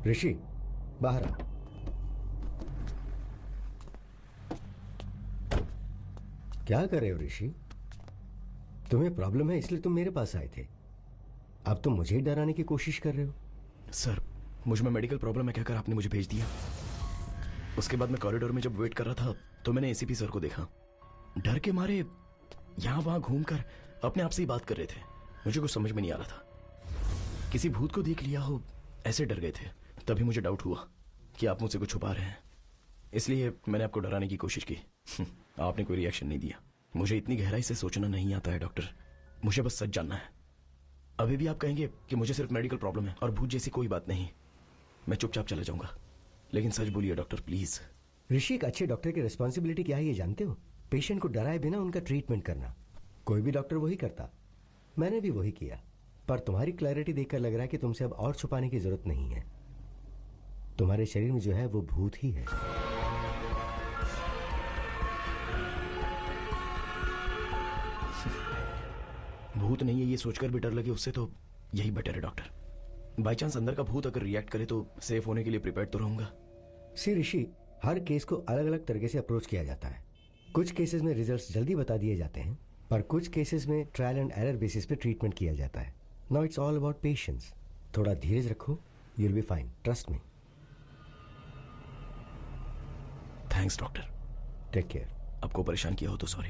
Rishi बाहर आ। क्या कर रहे हो ऋषि? तुम्हें प्रॉब्लम है इसलिए तुम मेरे पास आए थे। अब तुम मुझे ही डराने की कोशिश कर रहे हो। सर मुझ में मेडिकल प्रॉब्लम है कहकर आपने मुझे भेज दिया। उसके बाद मैं कॉरिडोर में जब वेट कर रहा था तो मैंने एसीपी सर को देखा। डर के मारे यहां वहां घूमकर अपने आप से ही बात कर रहे थे। मुझे कुछ समझ में नहीं आ रहा था। किसी भूत को देख लिया हो ऐसे डर गए थे। तभी मुझे डाउट हुआ कि आप मुझसे कुछ छुपा रहे हैं, इसलिए मैंने आपको डराने की कोशिश की। आपने कोई रिएक्शन नहीं दिया। मुझे इतनी गहराई से सोचना नहीं आता है डॉक्टर, मुझे बस सच जानना है। अभी भी आप कहेंगे कि मुझे सिर्फ मेडिकल प्रॉब्लम है और भूत जैसी कोई बात नहीं, मैं चुपचाप चला जाऊंगा, लेकिन सच बोलिए डॉक्टर प्लीज। ऋषि, एक अच्छे डॉक्टर की रिस्पॉन्सिबिलिटी क्या है ये जानते हो? पेशेंट को डराए बिना उनका ट्रीटमेंट करना। कोई भी डॉक्टर वही करता, मैंने भी वही किया। पर तुम्हारी क्लैरिटी देखकर लग रहा है कि तुमसे अब और छुपाने की जरूरत नहीं है। तुम्हारे शरीर में जो है वो भूत ही है। भूत नहीं है ये सोचकर भी डर लगे उससे तो यही बेटर है डॉक्टर। बाई चांस अंदर का भूत अगर रिएक्ट करे तो सेफ होने के लिए प्रिपेयर्ड तो रहूंगा। सी ऋषि, हर केस को अलग अलग तरीके से अप्रोच किया जाता है। कुछ केसेस में रिजल्ट्स जल्दी बता दिए जाते हैं, पर कुछ केसेस में ट्रायल एंड एरर बेसिस पे ट्रीटमेंट किया जाता है। Now it's all about patience. थोड़ा धीरज रखो, you will be fine, trust me. Thanks doctor. Take care. आपको परेशान किया हो तो सॉरी।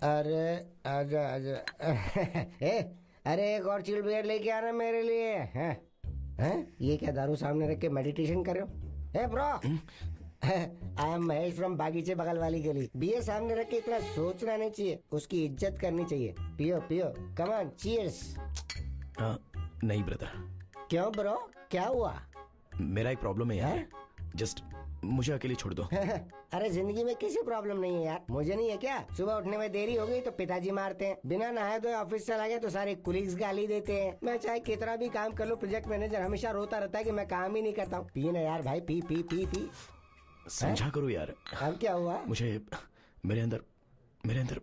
अरे आजा आजा। अरे एक और चिल बियर लेके आना मेरे लिए। हैं? ये क्या दारू सामने रख के मेडिटेशन कर रहे हो? Bro, I am Mahesh from बागीचे बगल वाली गली। बियर सामने रख के इतना सोचना नहीं चाहिए, उसकी इज्जत करनी चाहिए। पियो पियो, कम ऑन, चीयर्स। नहीं ब्रदर। क्यों ब्रो, क्या हुआ? मेरा एक प्रॉब्लम है यार, जस्ट मुझे अकेले छोड़ दो। अरे जिंदगी में किसी प्रॉब्लम नहीं है यार, मुझे नहीं है क्या? सुबह उठने में देरी हो गई तो पिताजी मारते हैं, बिना नहाए धोए ऑफिस चला गया तो सारे कुलीग्स गाली देते हैं। मैं चाहे कितना भी काम कर लूं, प्रोजेक्ट मैनेजर हमेशा रोता रहता है कि मैं काम ही नहीं करता हूँ। पी ना यार भाई, पी पी पी पी। समझा करो यार। अब क्या हुआ? मुझे मेरे अंदर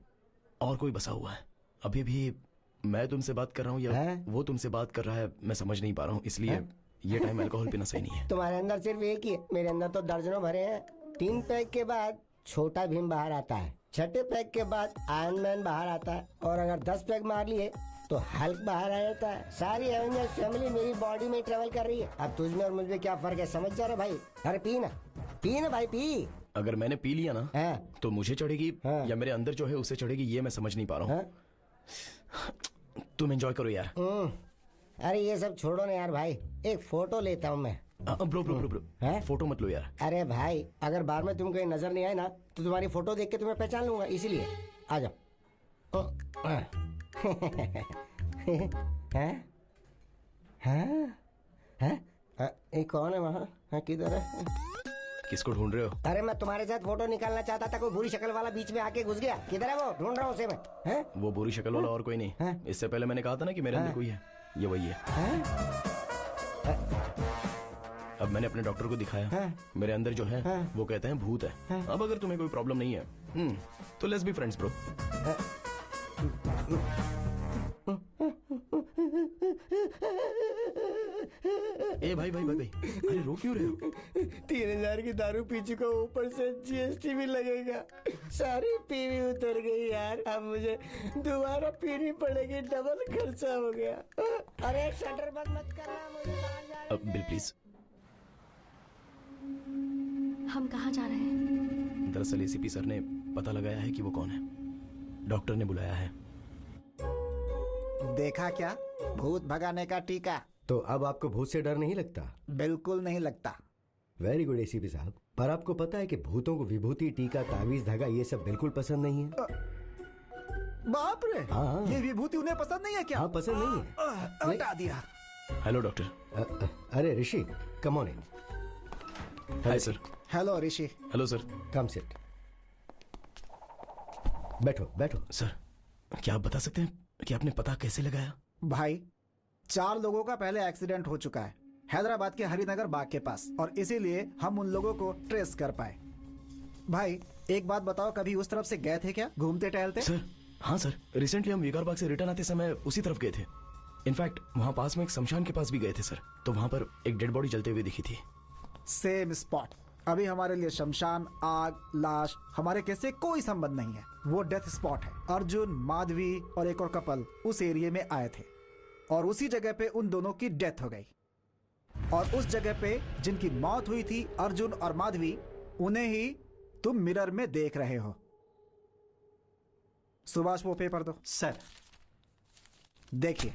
और कोई बसा हुआ है। अभी भी मैं तुमसे बात कर रहा हूँ या वो तुमसे बात कर रहा है मैं समझ नहीं पा रहा हूँ, इसलिए ये टाइम अल्कोहल पीना सही नहीं है। तुम्हारे अंदर सिर्फ एक ही है, मेरे अंदर तो दर्जनों भरे हैं। 3 पैक के बाद छोटा भीम बाहर आता है, 6ठे पैक के बाद आयरन मैन बाहर आता है, और अगर 10 पैक मार लिए तो हल्क बाहर आ जाता है। सारी एवेंजर्स फैमिली मेरी बॉडी में ट्रेवल कर रही है। अब तुझमें और मुझमें क्या फर्क है, समझ जा रहा भाई? अरे पी ना भाई, पी। अगर मैंने पी लिया ना तो मुझे चढ़ेगी या मेरे अंदर जो है उसे चढ़ेगी, ये मैं समझ नहीं पा रहा हूँ। तुम एंजॉय करो यार। अरे ये सब छोड़ो ना यार भाई, एक फोटो लेता हूँ मैं। ब्रो फोटो मत लो यार। अरे भाई, अगर बार में तुम कहीं नजर नहीं आए ना तो तुम्हारी फोटो देख के तुम्हें पहचान लूंगा, इसीलिए आ जाओ। ये कौन है वहाँ? किधर है? किसको ढूंढ रहे हो? अरे मैं तुम्हारे साथ फोटो निकालना चाहता था, कोई बुरी शक्ल वाला बीच में आके घुस गया। किधर है वो? ढूंढ रहा हूँ उसे मैं। वो बुरी शक्ल वाला और कोई नहीं। इससे पहले मैंने कहा था ना कि मेरे अंदर कोई है, ये वही है। अब मैंने अपने डॉक्टर को दिखाया, मेरे अंदर जो है वो कहते हैं भूत है। अब अगर तुम्हें कोई प्रॉब्लम नहीं है तो लेट्स बी फ्रेंड्स ब्रो। ए भाई भाई भाई भाई, अरे रो क्यों रहे हो? 3000 की दारू पी चुका, ऊपर से जीएसटी भी लगेगा। सारी पीवी उतर गई यार, अब मुझे दोबारा पीनी पड़ेगी, डबल खर्चा हो गया। अरे शटर बंद मत करना, मुझे बाहर जाने दे। Bill please. हम कहाँ जा रहे हैं? दरअसल एसीपी सर ने पता लगाया है कि वो कौन है। डॉक्टर ने बुलाया है। देखा क्या, भूत भगाने का टीका। तो अब आपको भूत से डर नहीं लगता? बिल्कुल नहीं लगता। वेरी गुड एसीपी साहब। पर आपको पता है कि भूतों को विभूति, टीका, तावीज, धागा ये सब बिल्कुल पसंद नहीं है। बाप रे, हाँ। ये विभूति उन्हें पसंद नहीं है क्या? हाँ, पसंद नहीं है। हटा दिया। Hello doctor. अरे Rishi, come on in. Hi sir. Hello Rishi. Hello sir. Come sit. बैठो बैठो। सर, क्या आप बता सकते हैं कि आपने पता कैसे लगाया? भाई, 4 लोगों का पहले एक्सीडेंट हो चुका है हैदराबाद के हरिनगर बाग के पास, और इसीलिए हम उन लोगों को ट्रेस कर पाए। भाई एक बात बताओ, कभी उस तरफ से गए थे क्या, घूमते टहलते? सर, हाँ सर, रिसेंटली हम विकार बाग से रिटर्न आते समय उसी तरफ गए थे। इनफैक्ट वहाँ पास में एक शमशान के पास भी गए थे सर, तो वहाँ पर एक डेड बॉडी जलते हुए दिखी थी। Same spot. अभी हमारे लिए शमशान, आग, लाश हमारे केस से कोई संबंध नहीं है, वो डेथ स्पॉट है। अर्जुन, माधवी और एक और कपल उस एरिया में आए थे और उसी जगह पे उन दोनों की डेथ हो गई। और उस जगह पे जिनकी मौत हुई थी, अर्जुन और माधवी, उन्हें ही तुम मिरर में देख रहे हो। सुभाष वो पेपर दो। सर। देखिए,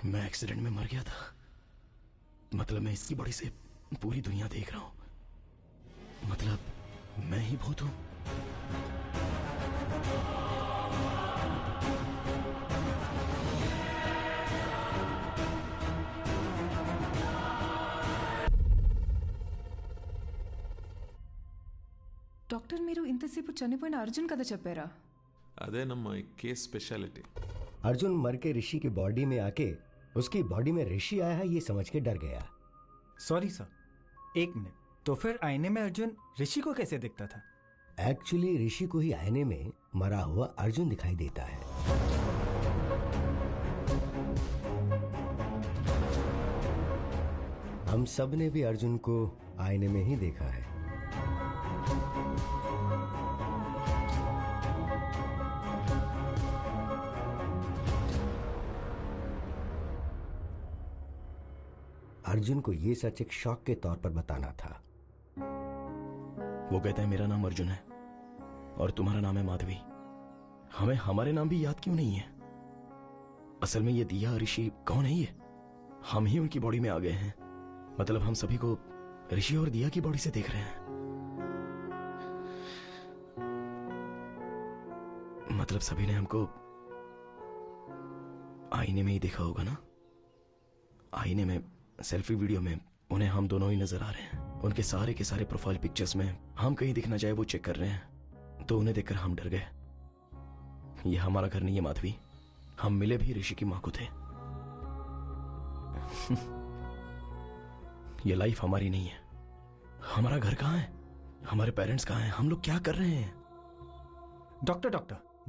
मैं एक्सीडेंट में मर गया था। मतलब मैं इसकी बॉडी से पूरी दुनिया देख रहा हूं। मतलब मैं ही भूत हूं। ಡಾಕ್ಟರ್, మీరు ఇంతసేపు చనిపోయిన అర్జున్ కథ చెప్పారా? అదే నమ్మ ఈ కేస్ స్పెషాలిటీ। अर्जुन मर के ऋषि की बॉडी में आके उसकी बॉडी में ऋषि आया है ये समझ के डर गया। Sorry sir, 1 minute. तो फिर आईने में अर्जुन ऋषि को कैसे दिखता था? एक्चुअली ऋषि को ही आईने में मरा हुआ अर्जुन दिखाई देता है। हम सब ने भी अर्जुन को आईने में ही देखा है। अर्जुन को ये सच एक शौक के तौर पर बताना था। वो कहता है मेरा नाम अर्जुन है और तुम्हारा नाम है माधवी। हमें हमारे नाम भी याद क्यों नहीं है? असल में ये दिया ऋषि कौन है? ये हम ही उनकी बॉडी में आ गए हैं। मतलब हम सभी को ऋषि और दिया की बॉडी से देख रहे हैं। मतलब सभी ने हमको आईने में ही देखा होगा ना। आईने में, सेल्फी वीडियो में उन्हें हम दोनों ही नजर आ रहे हैं। उनके सारे के सारे प्रोफाइल पिक्चर्स में हम कहीं दिखना चाहे वो चेक कर रहे हैं। तो उन्हें देखकर हम डर गए। ये हमारा घर नहीं है माधवी। हम मिले भी ऋषि की मां को थे। ये लाइफ हमारी नहीं है। हमारा घर कहाँ है? हमारे पेरेंट्स कहाँ हैं? हम लोग क्या कर रहे हैं? Doctor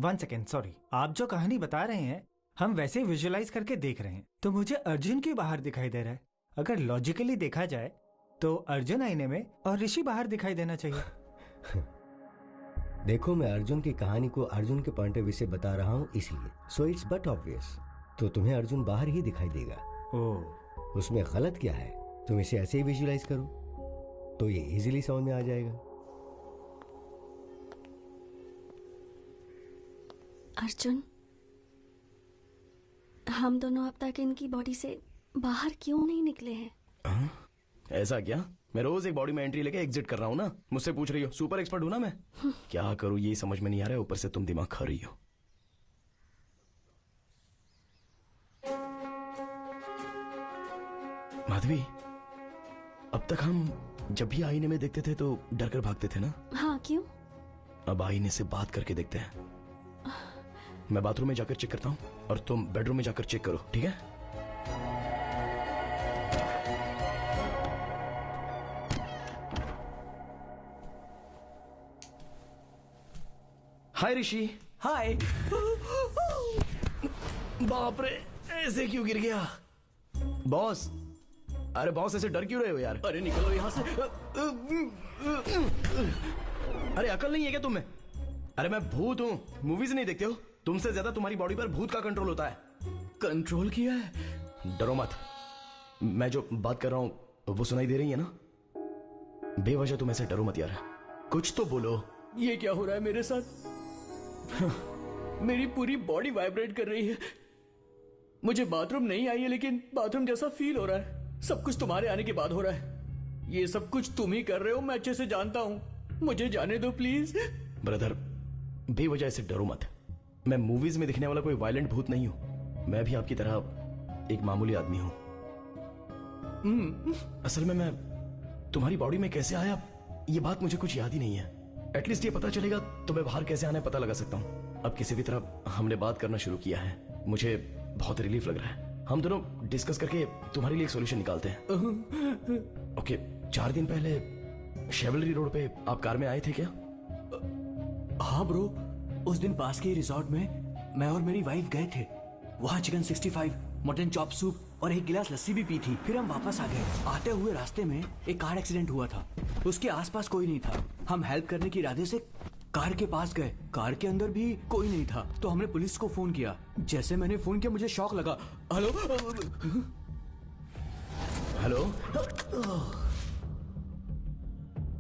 1 second, sorry. आप जो कहानी बता रहे हैं हम वैसे विजुअलाइज करके देख रहे हैं। तो मुझे अर्जुन क्यों बाहर दिखाई दे रहा है? अगर लॉजिकली देखा जाए तो अर्जुन आईने में और ऋषि बाहर दिखाई देना चाहिए। देखो, मैं अर्जुन की कहानी को अर्जुन के पॉइंट ऑफ व्यू से बता रहा हूँ इसलिए, सो इट्स बट ऑब्वियस। तो तुम्हें अर्जुन बाहर ही दिखाई देगा। ओह, उसमें गलत क्या है? तुम इसे ऐसे ही विजुलाइज करो तो ये इजीली समझ में आ जाएगा। अर्जुन, हम दोनों अब तक इनकी बॉडी से बाहर क्यों नहीं निकले हैं? ऐसा क्या? मैं रोज एक बॉडी में एंट्री लेके एग्जिट कर रहा हूँ ना। मुझसे पूछ रही हो? सुपर एक्सपर्ट हूं ना मैं। क्या करूँ ये समझ में नहीं आ रहा है, ऊपर से तुम दिमाग खा रही हो। माधवी, अब तक हम जब भी आईने में देखते थे तो डर कर भागते थे ना? हाँ, क्यों? अब आईने से बात करके देखते हैं। मैं बाथरूम में जाकर चेक करता हूँ और तुम बेडरूम में जाकर चेक करो, ठीक है? हाय ऋषि। हाय। बाप रे, ऐसे क्यों गिर गया? बॉस, अरे बॉस ऐसे डर क्यों रहे हो यार? अरे निकलो यहाँ से। अरे अकल नहीं है क्या तुम्हें? अरे मैं भूत हूँ, मूवीज नहीं देखते हो? तुमसे ज्यादा तुम्हारी बॉडी पर भूत का कंट्रोल होता है। कंट्रोल किया है? डरो मत, मैं जो बात कर रहा हूँ वो सुनाई दे रही है ना? बेवजह तुम ऐसे डरो मत यार, कुछ तो बोलो। ये क्या हो रहा है मेरे साथ? मेरी पूरी बॉडी वाइब्रेट कर रही है। मुझे बाथरूम नहीं आई है लेकिन बाथरूम जैसा फील हो रहा है। सब कुछ तुम्हारे आने के बाद हो रहा है। ये सब कुछ तुम ही कर रहे हो, मैं अच्छे से जानता हूँ। मुझे जाने दो प्लीज। ब्रदर, बेवजह ऐसे डरो मत। मैं मूवीज में दिखने वाला कोई वायलेंट भूत नहीं हूँ। मैं भी आपकी तरह एक मामूली आदमी हूँ। असल में मैं तुम्हारी बॉडी में कैसे आया ये बात मुझे कुछ याद ही नहीं है। एटलीस्ट ये पता चलेगा तो मैं बाहर कैसे आना है पता लगा सकता हूँ। अब किसी भी तरह हमने बात करना शुरू किया है, मुझे बहुत रिलीफ लग रहा है। हम दोनों डिस्कस करके तुम्हारे लिए एक सॉल्यूशन निकालते हैं। ओके, 4 दिन पहले शेवलरी रोड पे आप कार में आए थे क्या? हाँ ब्रो, उस दिन पास के रिजॉर्ट में मैं और मेरी वाइफ गए थे। वहाँ चिकन 65, मटन चॉप सूप और एक गिलास लस्सी भी पी थी। फिर हम वापस आ गए। आते हुए रास्ते में एक कार एक्सीडेंट हुआ था। उसके आसपास कोई नहीं था। हम हेल्प करने के इरादे से कार के पास गए। कार के अंदर भी कोई नहीं था तो हमने पुलिस को फोन किया। जैसे मैंने फोन किया मुझे शॉक लगा। Hello hello.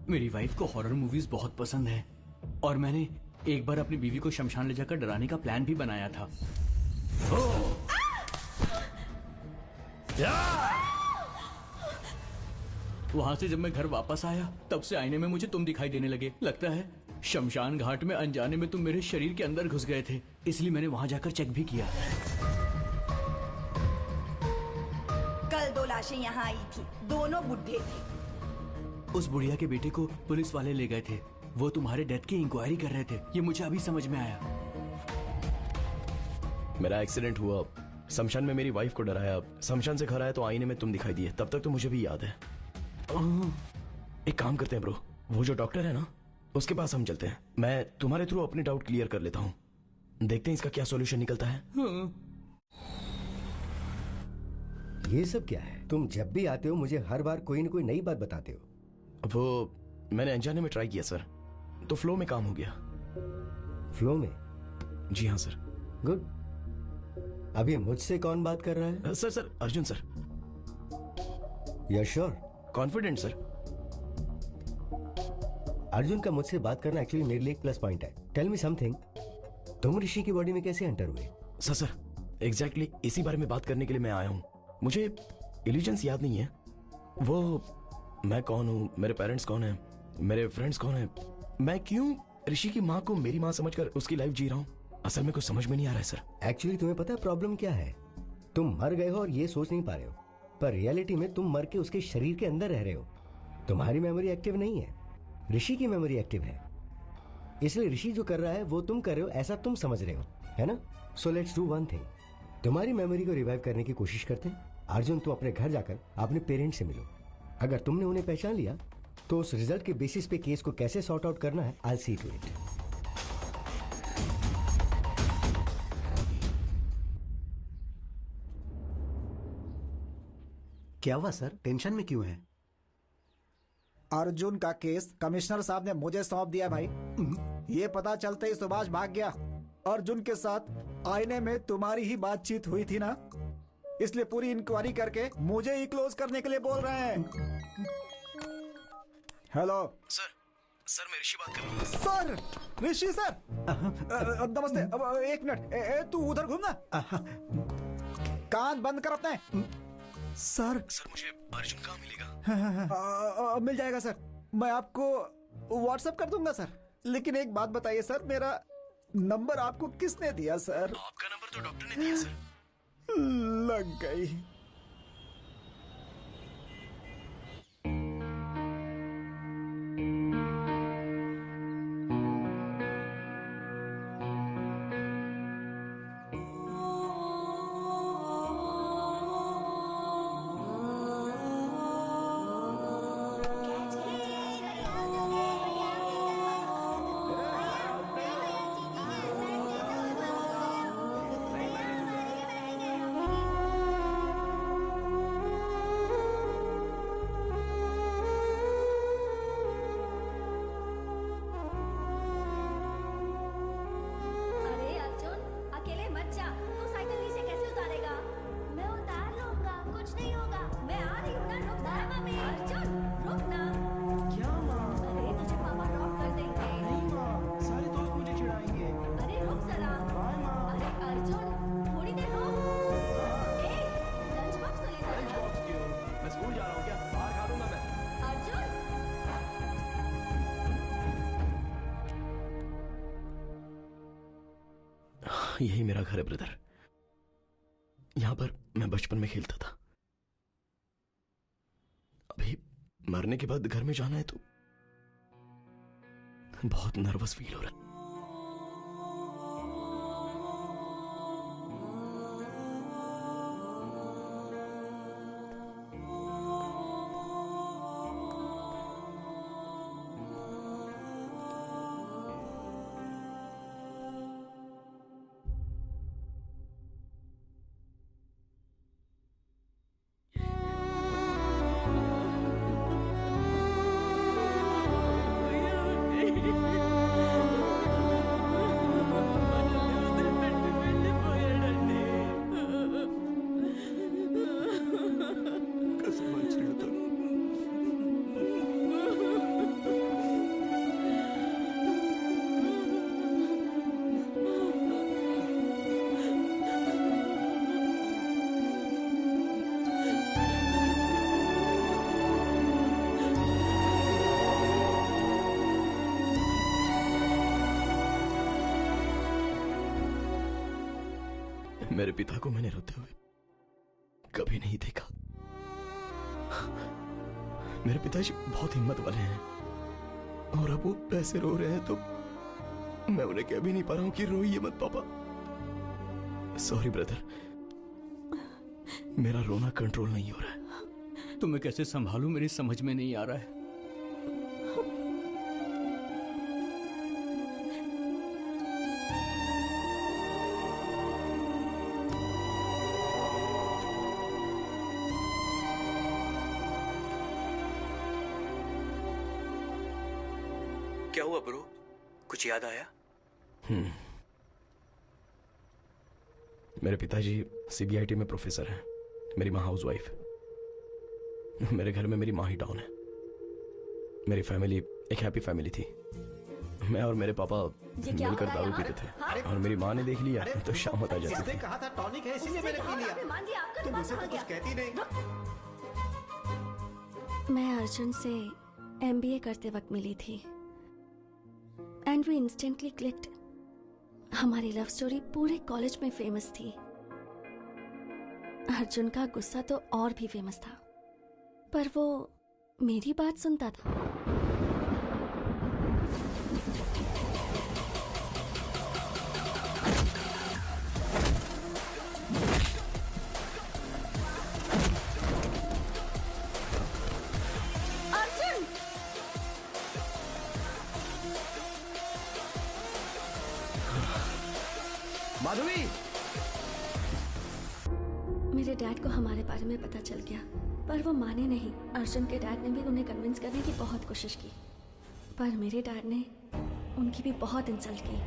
मेरी वाइफ को हॉरर मूवीज बहुत पसंद है और मैंने एक बार अपनी बीवी को शमशान ले जाकर डराने का प्लान भी बनाया था। वहां से जब मैं घर वापस आया तब से आईने में मुझे तुम दिखाई देने लगे। लगता है शमशान घाट में अनजाने में तुम मेरे शरीर के अंदर घुस गए थे, इसलिए मैंने वहां जाकर चेक भी किया। कल 2 लाशें यहाँ आई थी, दोनों बुढ़े थे। उस बुढ़िया के बेटे को पुलिस वाले ले गए थे। वो तुम्हारे डेथ की इंक्वायरी कर रहे थे। ये मुझे अभी समझ में आया। मेरा एक्सीडेंट हुआ, शमशान में मेरी वाइफ को डराया, शमशान से घर आया तो आईने में तुम दिखाई दिए। तब तक तो मुझे भी याद है। एक काम करते हैं ब्रो, वो जो डॉक्टर है ना उसके पास हम चलते हैं। मैं तुम्हारे थ्रू अपने डाउट क्लियर कर लेता हूँ। देखते हैं इसका क्या सॉल्यूशन निकलता है। ये सब क्या है? तुम जब भी आते हो मुझे हर बार कोई न कोई नई बात बताते हो। वो मैंने अनजाने में ट्राई किया सर, तो फ्लो में काम हो गया। फ्लो में? जी हाँ सर। गुड। अभी मुझसे कौन बात कर रहा है? Sir Arjun sir. You sure? Confident sir. Arjun का मुझसे बात करना एक्चुअली मेरे लिए एक प्लस पॉइंट है। टेल मी समथिंग, तुम ऋषि की बॉडी में कैसे एंटर हुए? सर एग्जैक्टली इसी बारे में बात करने के लिए मैं आया हूँ। मुझे इल्यूजन्स याद नहीं है। वो मैं कौन हूँ, मेरे पेरेंट्स कौन हैं, मेरे फ्रेंड्स कौन हैं, मैं क्यों ऋषि की माँ को मेरी माँ समझकर उसकी लाइफ जी रहा हूँ, असल में कुछ समझ में नहीं आ रहा है सर। एक्चुअली तुम्हें पता है प्रॉब्लम क्या है? तुम मर गए हो और ये सोच नहीं पा रहे हो, पर रियलिटी में तुम मर के उसके शरीर के अंदर रह रहे हो। तुम्हारी मेमोरी एक्टिव नहीं है, ऋषि की मेमोरी एक्टिव है। इसलिए ऋषि जो कर रहा है वो तुम कर रहे हो ऐसा तुम समझ रहे हो, है ना? So let's do one thing, तुम्हारी मेमोरी को रिवाइव करने की कोशिश करते हैं। अर्जुन, तुम अपने घर जाकर अपने पेरेंट्स से मिलो। अगर तुमने उन्हें पहचान लिया तो उस रिजल्ट के बेसिस पे केस को कैसे सॉर्ट आउट करना है, आई सी टू इट। क्या हुआ सर, टेंशन में क्यों है? अर्जुन का केस कमिश्नर साहब ने मुझे सौंप दिया भाई। ये पता चलते ही सुभाष भाग गया। अर्जुन के साथ आईने में तुम्हारी ही बातचीत हुई थी ना, इसलिए पूरी इंक्वायरी करके मुझे ही क्लोज करने के लिए बोल रहे हैं। हेलो सर मैं ऋषि बात कर रहा हूँ। सर, ऋषि सर, नमस्ते। एक मिनट, तू उधर घूमना, कान बंद कर अपने। सर मुझे अर्जुन कहाँ मिलेगा? मिल जाएगा सर, मैं आपको व्हाट्सएप कर दूंगा सर। लेकिन एक बात बताइए सर, मेरा नंबर आपको किसने दिया सर? आपका नंबर तो डॉक्टर ने दिया सर। लग गई। यही मेरा घर है ब्रदर। यहां पर मैं बचपन में खेलता था। अभी मरने के बाद घर में जाना है तो बहुत नर्वस फील हो रहा है। मेरे पिता को मैंने रोते हुए कभी नहीं देखा। मेरे पिताजी बहुत हिम्मत वाले हैं और अब वो पैसे रो रहे हैं तो मैं उन्हें कह भी नहीं पा रहा हूं कि रोइए मत पापा। सॉरी ब्रदर, मेरा रोना कंट्रोल नहीं हो रहा है। तुम्हें कैसे संभालूं मेरी समझ में नहीं आ रहा है। क्या हुआ ब्रो, कुछ याद आया? मेरे पिताजी सीबीआईटी में प्रोफेसर हैं, मेरी माँ हाउसवाइफ। मेरे घर में मेरी माँ ही डॉन है। मेरी फैमिली एक हैप्पी फैमिली थी। मैं और मेरे पापा मिलकर दारू पीते थे और मेरी माँ ने देख लिया तो शाम होता जाती थी। कहा था टॉनिक है इसीलिए मैंने पी लिया। तुम उसे तो कुछ कहती नहीं। मैं अर्जुन से एमबीए करते वक्त मिली थी एंड वी इंस्टेंटली क्लिक्ड। हमारी लव स्टोरी पूरे कॉलेज में फेमस थी। अर्जुन का गुस्सा तो और भी फेमस था, पर वो मेरी बात सुनता था। माधवी, मेरे डैड को हमारे बारे में पता चल गया। पर वो माने नहीं। अर्जुन के डैड ने भी उन्हें कन्विंस करने की बहुत कोशिश की, पर मेरे डैड ने उनकी भी बहुत इंसल्ट की।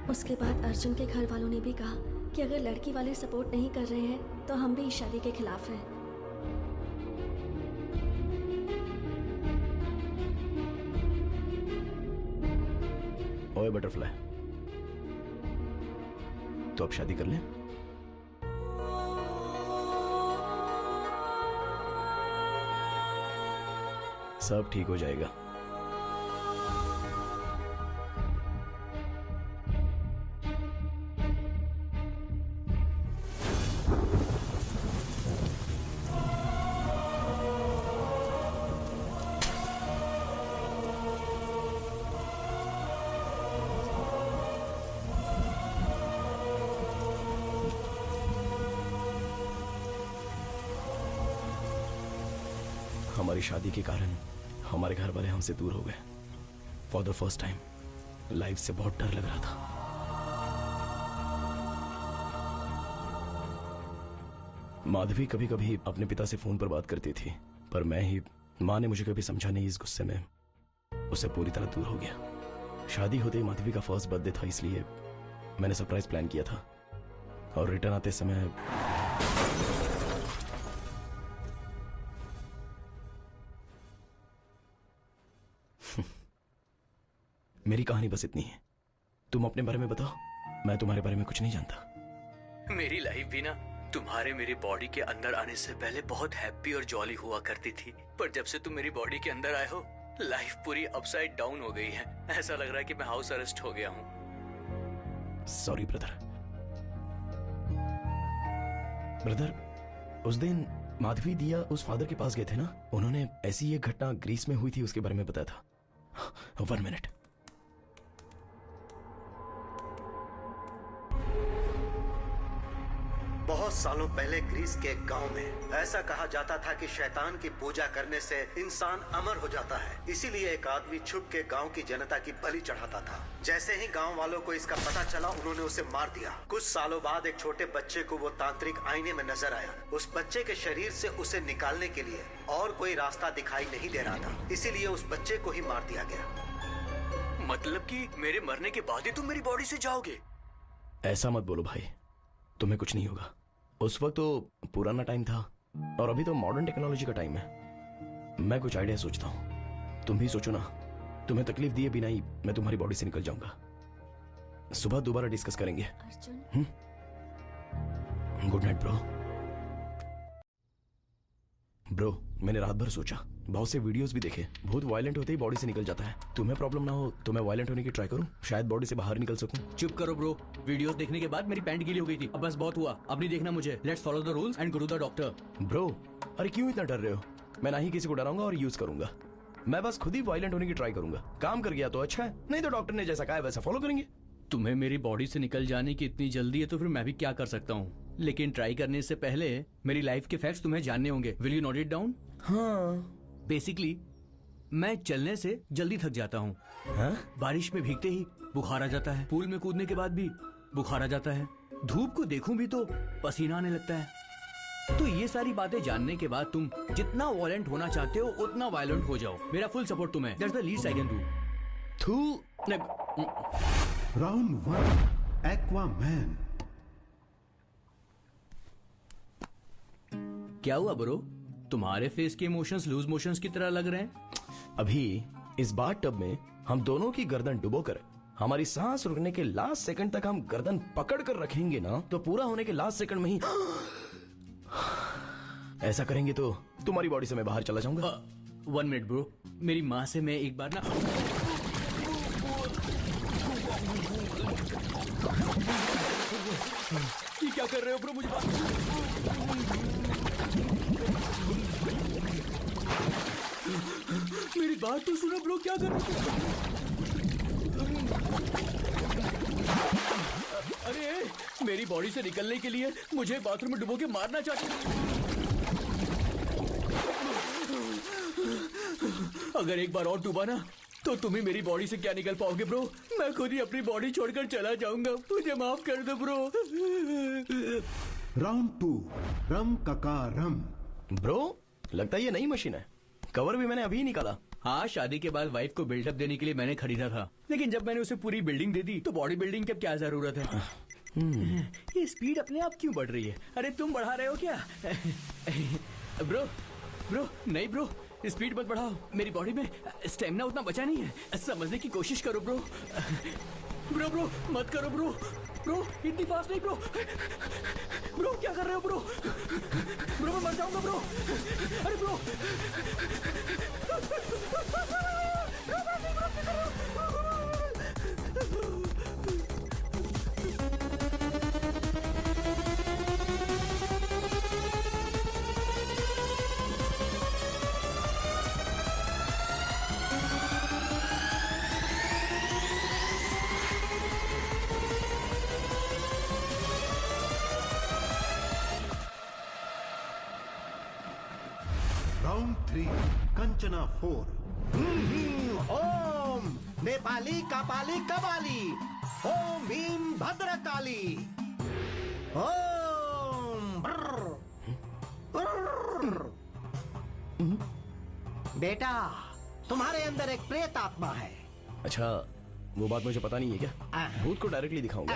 उसके बाद अर्जुन के घर वालों ने भी कहा कि अगर लड़की वाले सपोर्ट नहीं कर रहे हैं तो हम भी इस शादी के खिलाफ हैं। ओए बटरफ्लाई, तो अब शादी कर लें? सब ठीक हो जाएगा। हमारी शादी के कारण हमारे घर वाले हमसे दूर हो गए। For the first time life से बहुत डर लग रहा था। माधवी कभी कभी अपने पिता से फोन पर बात करती थी, पर माँ ने मुझे कभी समझा नहीं। इस गुस्से में उससे पूरी तरह दूर हो गया। शादी होते ही माधवी का फर्स्ट बर्थडे था, इसलिए मैंने सरप्राइज प्लान किया था और रिटर्न आते समय मेरी कहानी बस इतनी है। तुम अपने बारे में बताओ, मैं तुम्हारे बारे में कुछ नहीं जानता। मेरी लाइफ भी ना तुम्हारे मेरी बॉडी के अंदर आने से पहले बहुत हैप्पी और जॉली हुआ करती थी, पर जब से तुम मेरी बॉडी के अंदर आए हो लाइफ पूरी अपसाइड डाउन हो गई है। ऐसा लग रहा है कि मैं हाउस अरेस्ट हो गया हूँ। Sorry brother. उस दिन माधवी दिया उस फादर के पास गए थे ना, उन्होंने ऐसी एक घटना ग्रीस में हुई थी उसके बारे में बताया था। 1 मिनट। बहुत सालों पहले ग्रीस के एक गांव में ऐसा कहा जाता था कि शैतान की पूजा करने से इंसान अमर हो जाता है। इसीलिए एक आदमी छुप के गांव की जनता की बलि चढ़ाता था। जैसे ही गांव वालों को इसका पता चला, उन्होंने उसे मार दिया। कुछ सालों बाद एक छोटे बच्चे को वो तांत्रिक आईने में नजर आया। उस बच्चे के शरीर से उसे निकालने के लिए और कोई रास्ता दिखाई नहीं दे रहा था, इसीलिए उस बच्चे को ही मार दिया गया। मतलब कि मेरे मरने के बाद ही तुम मेरी बॉडी से जाओगे? ऐसा मत बोलो भाई, तुम्हें कुछ नहीं होगा। उस वक्त तो पुराना टाइम था और अभी तो मॉडर्न टेक्नोलॉजी का टाइम है। मैं कुछ आइडिया सोचता हूँ, तुम भी सोचो ना। तुम्हें तकलीफ दिए बिना ही मैं तुम्हारी बॉडी से निकल जाऊंगा। सुबह दोबारा डिस्कस करेंगे। Good night bro. मैंने रात भर सोचा, बहुत से वीडियोस भी देखे। भूत वायलेंट होते ही बॉडी से निकल जाता है। तुम्हें प्रॉब्लम ना हो तो मैं वायलेंट होने की ट्राई करूं, शायद बॉडी से बाहर निकल सकूं। चुप करो ब्रो। वीडियोस देखने के बाद मेरी पैंट गीली हो गई थी। अब बस बहुत हुआ, अब नहीं देखना मुझे। Let's follow the rules and go to the doctor. Bro, अरे क्यों इतना डर रहे हो? मैं ना ही किसी को डराऊंगा और यूज करूंगा। मैं बस खुद ही वायलेंट होने की ट्राई करूंगा। काम कर गया तो अच्छा है, नहीं तो डॉक्टर ने जैसा कहा है वैसा फॉलो करेंगे। तुम्हें मेरी बॉडी से निकल जाने की इतनी जल्दी है तो फिर मैं भी क्या कर सकता हूँ। लेकिन ट्राई करने से पहले मेरी लाइफ के फैक्ट्स तुम्हें जानने होंगे। Will you note it down? हाँ। बेसिकली मैं चलने से जल्दी थक जाता हूँ। बारिश में भीगते ही बुखार आ जाता है। पूल में कूदने के बाद भी बुखार आ जाता है। धूप को देखूं भी तो पसीना आने लगता है। तो ये सारी बातें जानने के बाद तुम जितना वायलेंट होना चाहते हो उतना वायलेंट हो जाओ। मेरा फुल सपोर्ट तुम्हें। That's the least I can do. Round 1, Aquaman. क्या हुआ ब्रो? तुम्हारे फेस के इमोशंस लूज मोशंस की तरह लग रहे हैं। अभी इस बाथ टब में हम दोनों की गर्दन डुबोकर हमारी सांस रुकने के लास्ट सेकंड तक हम गर्दन पकड़ कर रखेंगे ना, तो पूरा होने के लास्ट सेकंड में ही ऐसा करेंगे तो तुम्हारी बॉडी से मैं बाहर चला जाऊंगा। 1 मिनट ब्रो, मेरी माँ से मैं एक बार ना ये क्या कर रहे हो ब्रो? मुझे मेरी बात तो सुनो ब्रो, क्या कर रहे हो? अरे मेरी बॉडी से निकलने के लिए मुझे बाथरूम में डुबो के मारना चाहते हो? अगर एक बार और डूबा ना तो तुम ही मेरी बॉडी से क्या निकल पाओगे ब्रो? मैं खुद ही अपनी बॉडी छोड़कर चला जाऊंगा, मुझे माफ कर दो ब्रो। राउंड 2 रम कका रम। ब्रो लगता है ये नई मशीन है, कवर भी मैंने अभी ही निकाला। हाँ, शादी के बाद वाइफ को बिल्डअप देने के लिए मैंने खरीदा था, लेकिन जब मैंने उसे पूरी बिल्डिंग दे दी तो बॉडी बिल्डिंग की क्या जरूरत है? ये स्पीड अपने आप क्यों बढ़ रही है? अरे तुम बढ़ा रहे हो क्या? ब्रो ब्रो नहीं ब्रो, स्पीड मत बढ़ाओ, मेरी बॉडी में स्टेमिना उतना बचा नहीं है, समझने की कोशिश करो ब्रो। ब्रो ब्रो मत करो ब्रो, ब्रो इतनी फास्ट नहीं ब्रो। ब्रो क्या कर रहे हो ब्रो? ब्रो मैं मर जाऊंगा ब्रो। अरे ब्रो राउंड 3 कंचना 4। ओम नेपाली कपाली कबाली, ओम भीम भद्रकाली, ओम बेटा तुम्हारे अंदर एक प्रेत आत्मा है। अच्छा वो बात मुझे पता नहीं है क्या? भूत को डायरेक्टली दिखाऊंगा,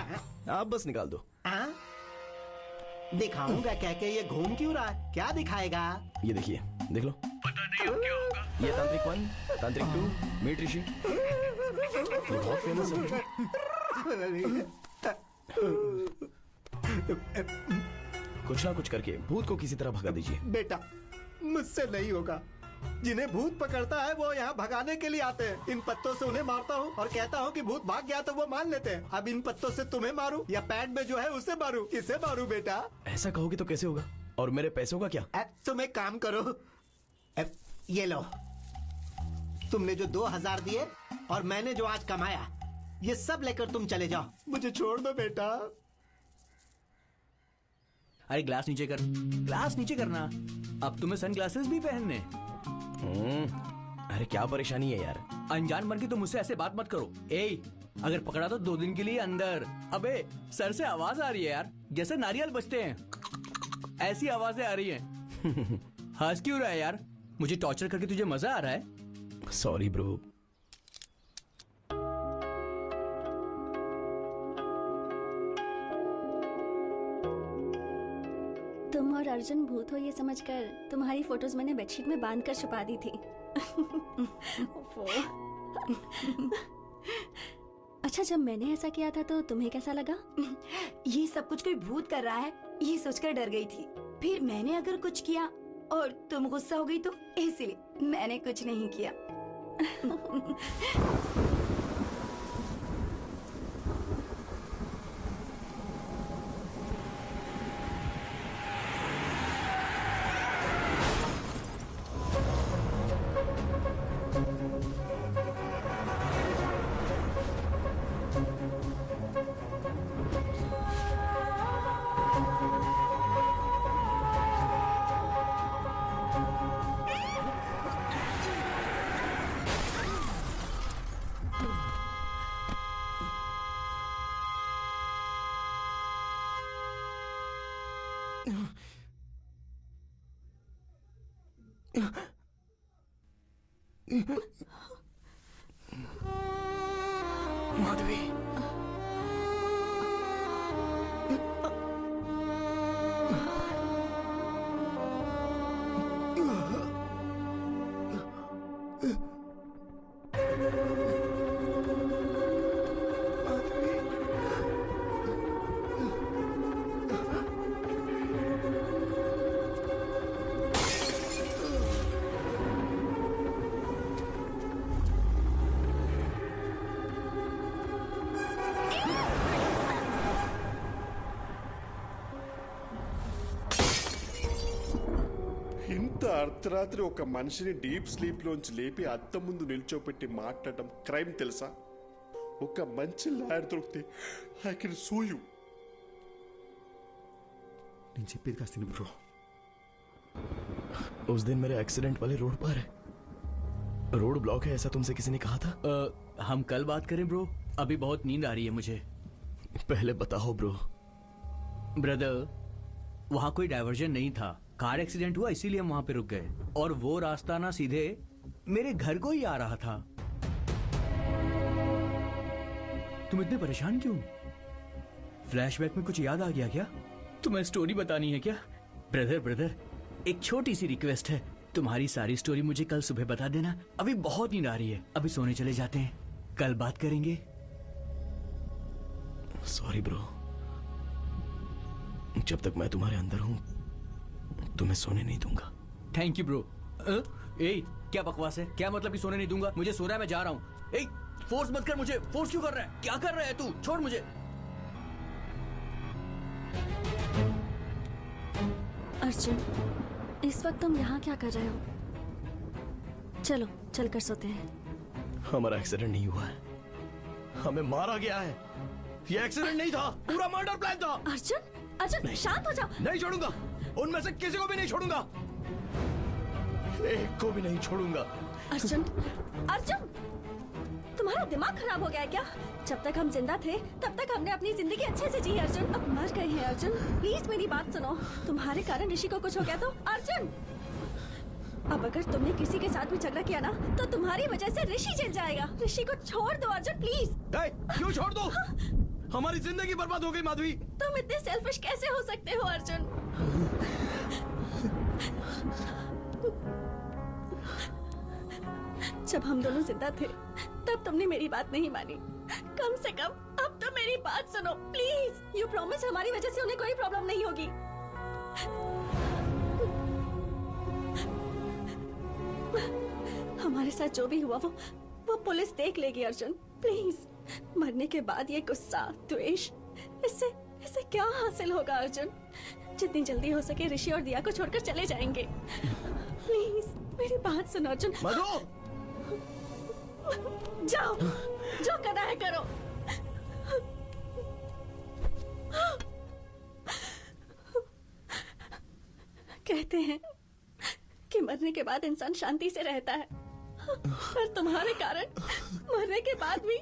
आप बस निकाल दो। दिखाऊंगा कह के ये घूम क्यों रहा है? क्या दिखाएगा? ये देखिए, देख लो। पता नहीं अब क्या होगा। ये तांत्रिक 1, तांत्रिक 2, मीट ऋषि, ये बहुत फेमस है। कुछ ना कुछ करके भूत को किसी तरह भगा दीजिए। बेटा मुझसे नहीं होगा, जिन्हें भूत पकड़ता है वो यहाँ भगाने के लिए आते हैं। इन पत्तों से उन्हें मारता हूँ और कहता हूँ कि भूत भाग गया तो वो मान लेते हैं। अब इन पत्तों से तुम्हें मारूं या पैड में जो है उसे मारूं? किसे मारूं बेटा? ऐसा कहोगे तो कैसे होगा? और मेरे पैसों का क्या? तुम एक काम करो, ये लो, तुमने जो 2000 दिए और मैंने जो आज कमाया, ये सब लेकर तुम चले जाओ, मुझे छोड़ दो बेटा। अरे ग्लास नीचे कर, ग्लास नीचे करना। अब तुम्हें सनग्लासेस भी पहनने। अरे क्या परेशानी है यार? अनजान बन के तुम मुझसे ऐसे बात मत करो। ए, अगर पकड़ा तो 2 दिन के लिए अंदर। अबे सर से आवाज आ रही है यार, जैसे नारियल बजते हैं, ऐसी आवाजें आ रही हैं। हंस क्यों रहा है यार? मुझे टॉर्चर करके तुझे मजा आ रहा है? Sorry bro. तुम और अर्जुन भूत हो ये समझकर तुम्हारी फोटोज मैंने बेडशीट में बांध कर छुपा दी थी। अच्छा जब मैंने ऐसा किया था तो तुम्हें कैसा लगा? ये सब कुछ कोई भूत कर रहा है ये सोचकर डर गई थी। फिर मैंने अगर कुछ किया और तुम गुस्सा हो गई तो इसलिए मैंने कुछ नहीं किया। माधवी, ఇంత అర్ధరాత్రి ఒక మనిషిని డీప్ స్లీప్ లోంచి లేపి అద్దం ముందు నిల్చోపెట్టి మాట్లాడటం క్రైమ్ తెలుసా? ఒక మంచి లాయర్ దొరికితే ఐ కెన్ సూ యూ. నేను చెప్పేది కాస్త బ్రో. उस दिन मेरे एक्सीडेंट वाले रोड पर है रोड ब्लॉक है ऐसा तुमसे किसी ने कहा था? हम कल बात करें ब्रो, अभी बहुत नींद आ रही है मुझे। पहले बताओ ब्रो। ब्रदर, वहाँ कोई डायवर्जन नहीं था, कार एक्सीडेंट हुआ इसीलिए हम वहाँ पे रुक गए, और वो रास्ता ना सीधे मेरे घर को ही आ रहा था। तुम इतने परेशान क्यों? फ्लैशबैक में कुछ याद आ गया क्या? तुम्हें स्टोरी बतानी है क्या? ब्रदर, एक छोटी सी रिक्वेस्ट है, तुम्हारी सारी स्टोरी मुझे कल सुबह बता देना। अभी बहुत नींद आ रही है, अभी सोने चले जाते हैं, कल बात करेंगे। सॉरी ब्रो, जब तक मैं तुम्हारे अंदर हूं तुम्हें सोने नहीं दूंगा। Thank you bro. ए, क्या बकवास है? क्या मतलब कि सोने नहीं दूंगा? मुझे सो रहा है, मैं जा रहा हूँ। ए, फोर्स मत कर मुझे। फोर्स क्यों कर रहा है? क्या कर रहा है तू? छोड़ मुझे। अर्जुन, इस वक्त तुम यहाँ क्या कर रहे हो? चलो चल कर सोते हैं। हमारा एक्सीडेंट नहीं हुआ है, हमें मारा गया है। ये एक्सीडेंट नहीं था, पूरा मर्डर प्लान था। अर्जुन शांत हो जाओ। नहीं छोड़ूंगा, उनमें से किसी को भी नहीं छोड़ूंगा, एक को भी नहीं छोड़ूंगा। अर्जुन, तुम्हारा दिमाग खराब हो गया है क्या? जब तक हम जिंदा थे तब तक हमने अपनी जिंदगी अच्छे से जी है अर्जुन, अब मर गए हैं अर्जुन। प्लीज मेरी बात सुनो, तुम्हारे कारण ऋषि को कुछ हो गया तो अर्जुन, अब अगर तुमने किसी के साथ भी झगड़ा किया ना तो तुम्हारी वजह से ऋषि जल जाएगा। ऋषि को छोड़ दो अर्जुन, प्लीज। क्यों छोड़ दो? हमारी जिंदगी बर्बाद हो गई माधवी। तुम इतने सेल्फिश कैसे हो सकते हो अर्जुन? जब हम दोनों जिंदा थे तब तुमने मेरी बात नहीं मानी, कम से कम अब तो मेरी बात सुनो प्लीज। यू प्रॉमिस हमारी वजह से उन्हें कोई प्रॉब्लम नहीं होगी। हमारे साथ जो भी हुआ वो पुलिस देख लेगी अर्जुन, प्लीज। मरने के बाद ये गुस्सा, द्वेष, इससे क्या हासिल होगा अर्जुन? जितनी जल्दी हो सके ऋषि और दिया को छोड़कर चले जाएंगे। प्लीज मेरी बात सुनो अर्जुन। मधु, जाओ, जो करना है करो। कहते हैं कि मरने के बाद इंसान शांति से रहता है, पर तुम्हारे कारण मरने के बाद भी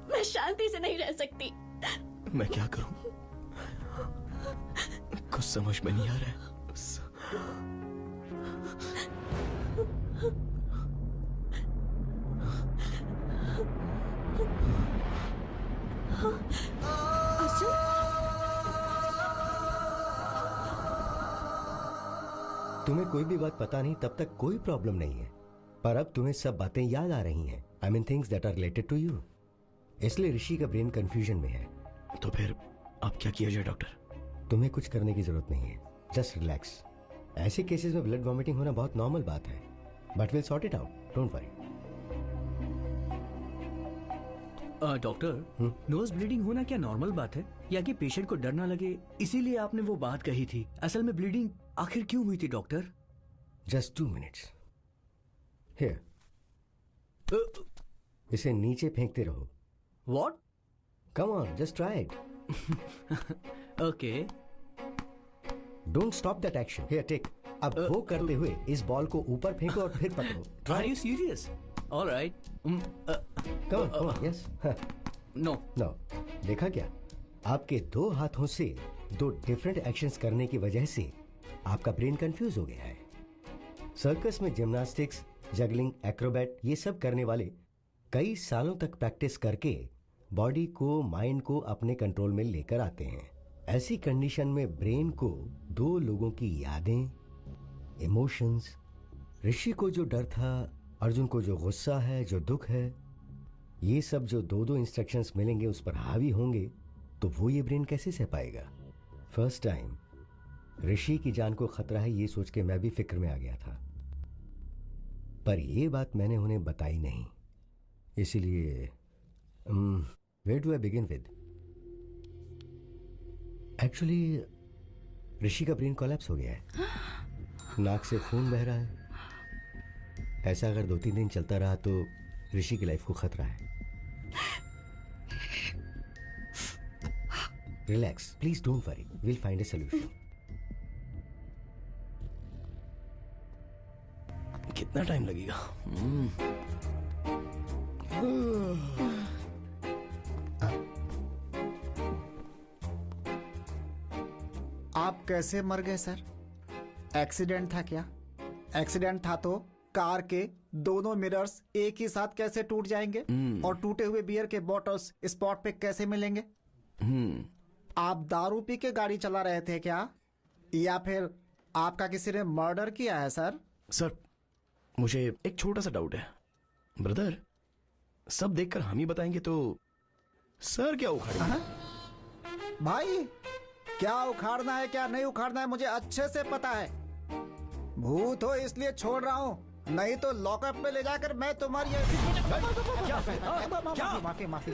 मैं शांति से नहीं रह सकती। मैं क्या करूं? कुछ समझ में नहीं आ रहा है। तुम्हें कोई भी बात पता नहीं तब तक कोई प्रॉब्लम नहीं है, पर अब तुम्हें सब बातें याद आ रही हैं। I mean things that are related to you. इसलिए ऋषि का ब्रेन कंफ्यूजन में है। तो फिर अब क्या किया जाए डॉक्टर? तुम्हें कुछ करने की जरूरत नहीं है, जस्ट रिलैक्स। ऐसे केसेस में ब्लड वॉमिटिंग होना बहुत नॉर्मल बात है, but will sort it out, don't worry. Doctor, nose bleeding होना क्या नॉर्मल बात है, या कि पेशेंट को डर ना लगे इसीलिए आपने वो बात कही थी? असल में ब्लीडिंग आखिर क्यों हुई थी डॉक्टर? Just 2 minutes. हियर, इसे नीचे फेंकते रहो। What? Come on, just try it. Okay. Don't stop that action. Here, take. अब वो करते हुए इस बॉल को ऊपर फेंको और फिर पकड़ो। Are you serious? All right. Come on, yes. No. No. देखा क्या? आपके 2 हाथों से 2 डिफरेंट एक्शंस करने की वजह से आपका ब्रेन कंफ्यूज हो गया है। सर्कस में जिम्नास्टिक्स, जगलिंग, एक्रोबैट ये सब करने वाले कई सालों तक प्रैक्टिस करके बॉडी को, माइंड को अपने कंट्रोल में लेकर आते हैं। ऐसी कंडीशन में ब्रेन को 2 लोगों की यादें, इमोशंस, ऋषि को जो डर था, अर्जुन को जो गुस्सा है, जो दुख है, ये सब जो 2-2 इंस्ट्रक्शंस मिलेंगे उस पर हावी होंगे तो वो ये ब्रेन कैसे सह पाएगा? फर्स्ट टाइम ऋषि की जान को खतरा है ये सोच के मैं भी फिक्र में आ गया था, पर ये बात मैंने उन्हें बताई नहीं। इसीलिए where do I begin with? Actually Rishi का ब्रेन कोलैप्स हो गया है, नाक से खून बह रहा है। ऐसा अगर 2-3 दिन चलता रहा तो ऋषि की लाइफ को खतरा है। Relax, please don't worry, will find a solution. कितना टाइम लगेगा? आप कैसे मर गए सर? एक्सीडेंट था क्या? एक्सीडेंट था तो कार के दोनों मिरर्स एक ही साथ कैसे टूट जाएंगे? और टूटे हुए बियर के बॉटल्स स्पॉट पे कैसे मिलेंगे? आप दारू पी के गाड़ी चला रहे थे क्या? या फिर आपका किसी ने मर्डर किया है सर? सर, मुझे एक छोटा सा डाउट है। ब्रदर, सब देखकर हम ही बताएंगे तो सर क्या उखाड़ेंगे? भाई, क्या उखाड़ना है क्या नहीं उखाड़ना है मुझे अच्छे से पता है। भूत हो इसलिए छोड़ रहा हूँ, नहीं तो लॉकअप में ले जाकर मैं तुम्हारी माफी माफी माफी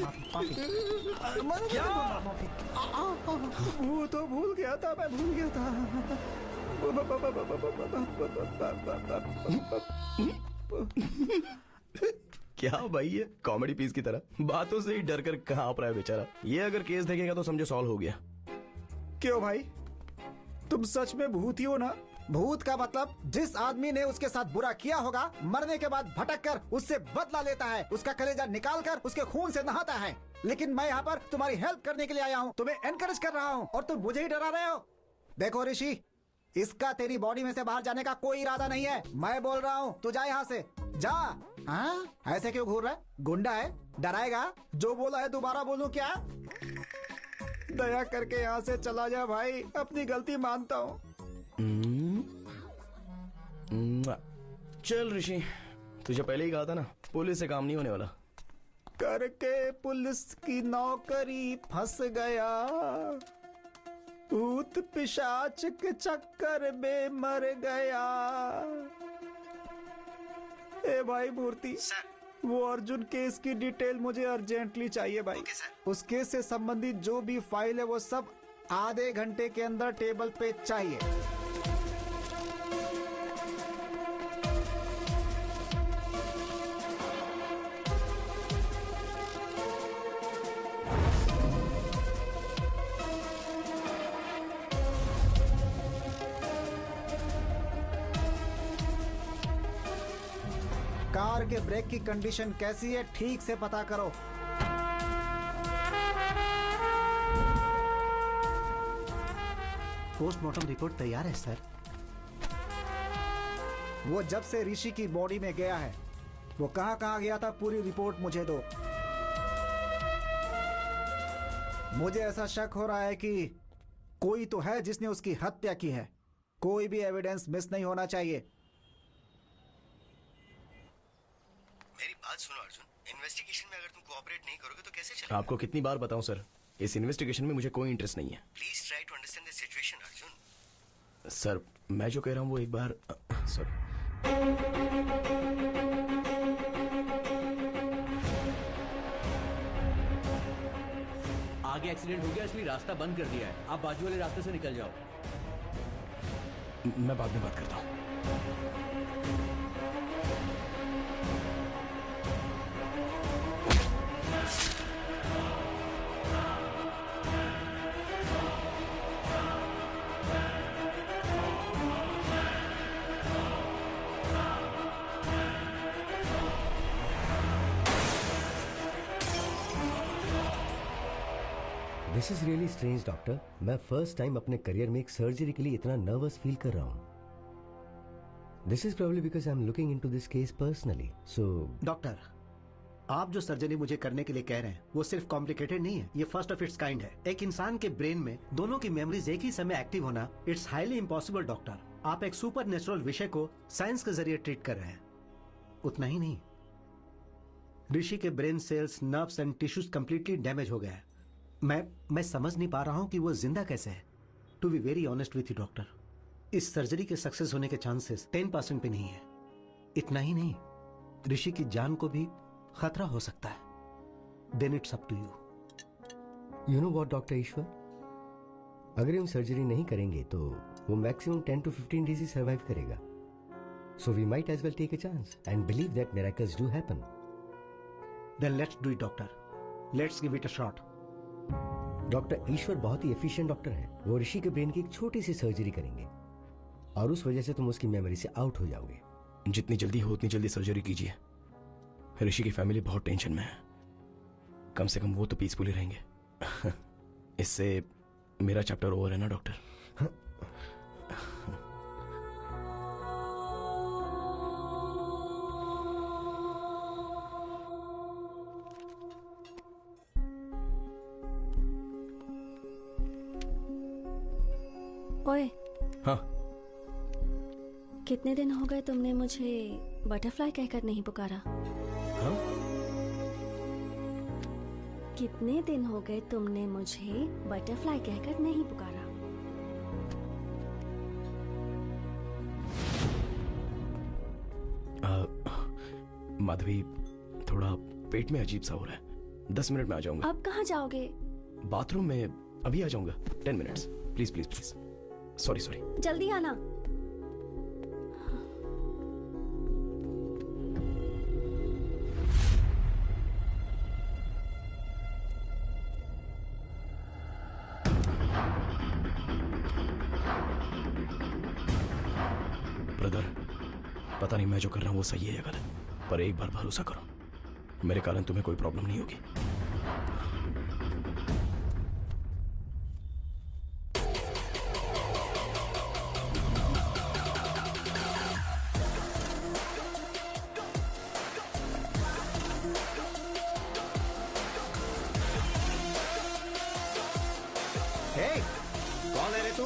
भूत हो, भूल गया था, मैं भूल गया था। क्या भाई, ये कॉमेडी पीस की तरह बातों से ही डर कर कहाँ आप रहा है बेचारा। ये अगर केस देखेगा तो समझो सॉल्व हो गया। क्यों भाई, तुम सच में भूत ही हो ना? भूत का मतलब जिस आदमी ने उसके साथ बुरा किया होगा, मरने के बाद भटक कर उससे बदला लेता है, उसका कलेजा निकाल कर उसके खून से नहाता है। लेकिन मैं यहाँ पर तुम्हारी हेल्प करने के लिए आया हूँ, तुम्हें एनकरेज कर रहा हूँ और तुम मुझे ही डरा रहे हो। देखो ऋषि, इसका तेरी बॉडी में से बाहर जाने का कोई इरादा नहीं है। मैं बोल रहा हूँ तू जा यहाँ से, जा। हाँ, ऐसे क्यों घूर रहा है? गुंडा है, डराएगा? जो बोला है दोबारा बोलूं क्या? दया करके यहाँ से चला जा भाई, अपनी गलती मानता हूँ। चल ऋषि, तुझे पहले ही कहा था ना, पुलिस से काम नहीं होने वाला। करके पुलिस की नौकरी फंस गया, भूत पिशाच के चक्कर में मर गया। ए भाई मूर्ति, वो अर्जुन केस की डिटेल मुझे अर्जेंटली चाहिए भाई। उस केस से संबंधित जो भी फाइल है वो सब आधे घंटे के अंदर टेबल पे चाहिए। कार के ब्रेक की कंडीशन कैसी है ठीक से पता करो। पोस्टमार्टम रिपोर्ट तैयार है सर। वो जब से ऋषि की बॉडी में गया है, वो कहां कहां गया था, पूरी रिपोर्ट मुझे दो। मुझे ऐसा शक हो रहा है कि कोई तो है जिसने उसकी हत्या की है। कोई भी एविडेंस मिस नहीं होना चाहिए। मेरी बात सुनो अर्जुन, इन्वेस्टिगेशन में अगर तुम कोऑपरेट नहीं करोगे तो कैसे चलेगा? आपको कितनी बार बताऊं सर, इस इन्वेस्टिगेशन में मुझे कोई इंटरेस्ट नहीं है। Please try to understand the situation Arjun. Sir, मैं जो कह रहा हूं वो एक बार सॉरी। आगे एक्सीडेंट हो गया इसलिए रास्ता बंद कर दिया है, आप बाजू वाले रास्ते से निकल जाओ। मैं बाद में बात करता हूं। This is really strange doctor. मैं फर्स्ट टाइम अपने करियर में एक सर्जरी के लिए इतना नर्वस फील कर रहा हूं। This is probably because I am looking into this case personally. So doctor, आप जो सर्जरी मुझे करने के लिए कह रहे हैं वो सिर्फ कॉम्प्लिकेटेड नहीं है, ये फर्स्ट ऑफ इट्स काइंड है। एक इंसान के ब्रेन में दोनों की मेमोरीज एक ही समय एक्टिव होना, इट्स हाईली इम्पॉसिबल डॉक्टर। आप एक सुपर नेचुरल विषय को साइंस के जरिए ट्रीट कर रहे हैं। उतना ही नहीं, ऋषि के brain cells, nerves and tissues completely damage हो गया है। मैं समझ नहीं पा रहा हूं कि वो जिंदा कैसे है। To be very honest with you doctor, इस सर्जरी के सक्सेस होने के चांसेस 10% पे नहीं है। इतना ही नहीं, ऋषि की जान को भी खतरा हो सकता है। Then it's up to you. You know what doctor Ishwar, अगर हम सर्जरी नहीं करेंगे तो वो मैक्सिमम 10 to 15 डेज ही सर्वाइव करेगा। So we might as well take a chance and believe that miracles do happen. Then let's do it doctor, let's give it a shot. Doctor Ishwar बहुत ही एफिशिएंट डॉक्टर हैं। वो ऋषि के brain की एक छोटी सी सर्जरी करेंगे और उस वजह से तुम उसकी मेमोरी से आउट हो जाओगे। जितनी जल्दी हो उतनी जल्दी सर्जरी कीजिए। ऋषि की फैमिली बहुत टेंशन में है। कम से कम वो तो पीसफुली रहेंगे। इससे मेरा चैप्टर ओवर है ना डॉक्टर? ओए, हाँ। कितने दिन हो गए तुमने मुझे बटरफ्लाई कहकर नहीं पुकारा? हाँ? कितने दिन हो गए तुमने मुझे बटरफ्लाई कहकर नहीं पुकारा? माधवी, थोड़ा पेट में अजीब सा हो रहा है। 10 मिनट में आ जाऊंगा। अब कहाँ जाओगे? बाथरूम में अभी आ जाऊंगा। 10 minutes, please please please. Sorry sorry. जल्दी आना। ब्रदर, पता नहीं मैं जो कर रहा हूँ वो सही है या गलत, पर एक बार भरोसा करो, मेरे कारण तुम्हें कोई प्रॉब्लम नहीं होगी। हे, कौन है रे तू?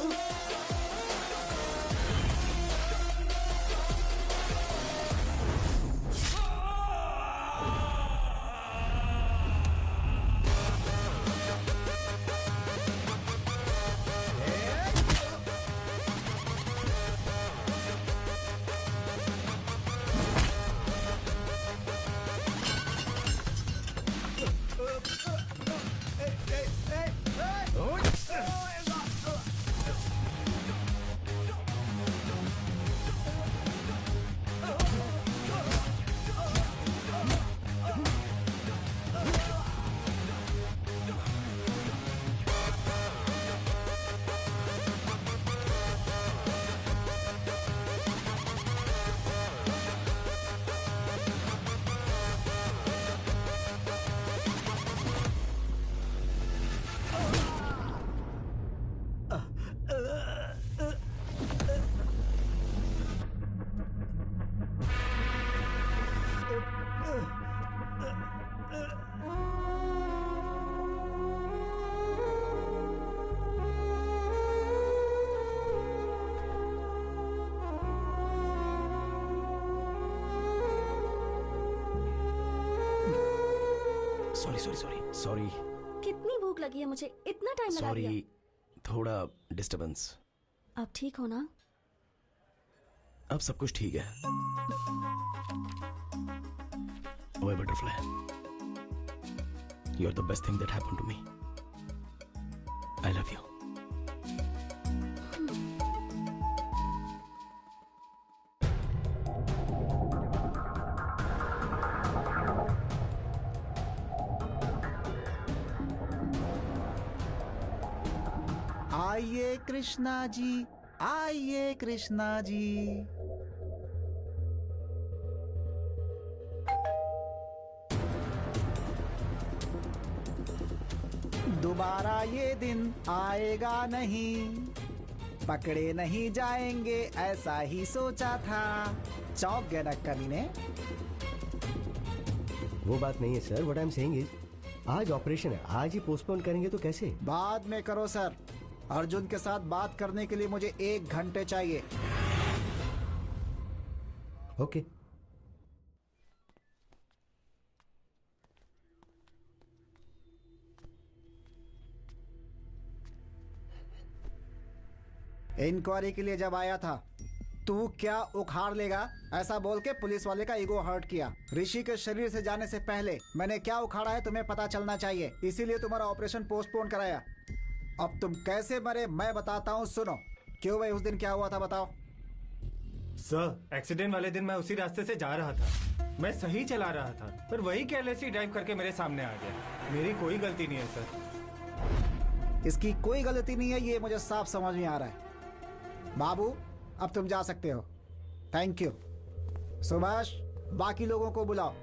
Sorry sorry sorry sorry. कितनी भूख लगी है मुझे, इतना टाइम लगा दिया। सॉरी, थोड़ा डिस्टरबेंस। अब ठीक हो ना? अब सब कुछ ठीक है। ओए butterfly, you are the best thing that happened to me. I love you. आइए कृष्णा जी, आइए कृष्णा जी। दोबारा ये दिन आएगा नहीं, पकड़े नहीं जाएंगे ऐसा ही सोचा था। चौंक गए ना कमीने। वो बात नहीं है sir, what I am saying is आज ऑपरेशन है, आज ही पोस्टपोन करेंगे तो कैसे? बाद में करो सर। अर्जुन के साथ बात करने के लिए मुझे 1 घंटे चाहिए। ओके। इंक्वायरी के लिए जब आया था, तू क्या उखाड़ लेगा ऐसा बोल के पुलिस वाले का ईगो हर्ट किया। ऋषि के शरीर से जाने से पहले मैंने क्या उखाड़ा है तुम्हें पता चलना चाहिए, इसीलिए तुम्हारा ऑपरेशन पोस्टपोन कराया। अब तुम कैसे मरे मैं बताता हूँ, सुनो। क्यों भाई, उस दिन क्या हुआ था बताओ। सर, एक्सीडेंट वाले दिन मैं उसी रास्ते से जा रहा था। मैं सही चला रहा था, पर वही केयरलेसली ड्राइव करके मेरे सामने आ गया। मेरी कोई गलती नहीं है सर। इसकी कोई गलती नहीं है, ये मुझे साफ समझ में आ रहा है। बाबू, अब तुम जा सकते हो। Thank you. सुभाष, बाकी लोगों को बुलाओ।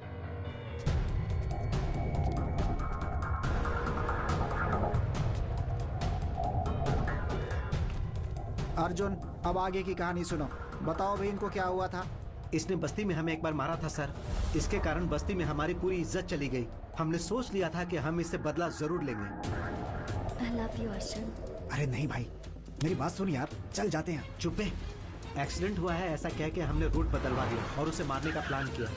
अर्जुन, अब आगे की कहानी सुनो। बताओ भाई, इनको क्या हुआ था? इसने बस्ती में हमें एक बार मारा था सर। इसके कारण बस्ती में हमारी पूरी इज्जत चली गई। हमने सोच लिया था कि हम इससे बदला जरूर लेंगे। I love you, Arjun. अरे नहीं भाई, मेरी बात सुन यार, चल जाते हैं। चुप है। एक्सीडेंट हुआ है ऐसा कह के हमने रूट बदलवा दिया और उसे मारने का प्लान किया।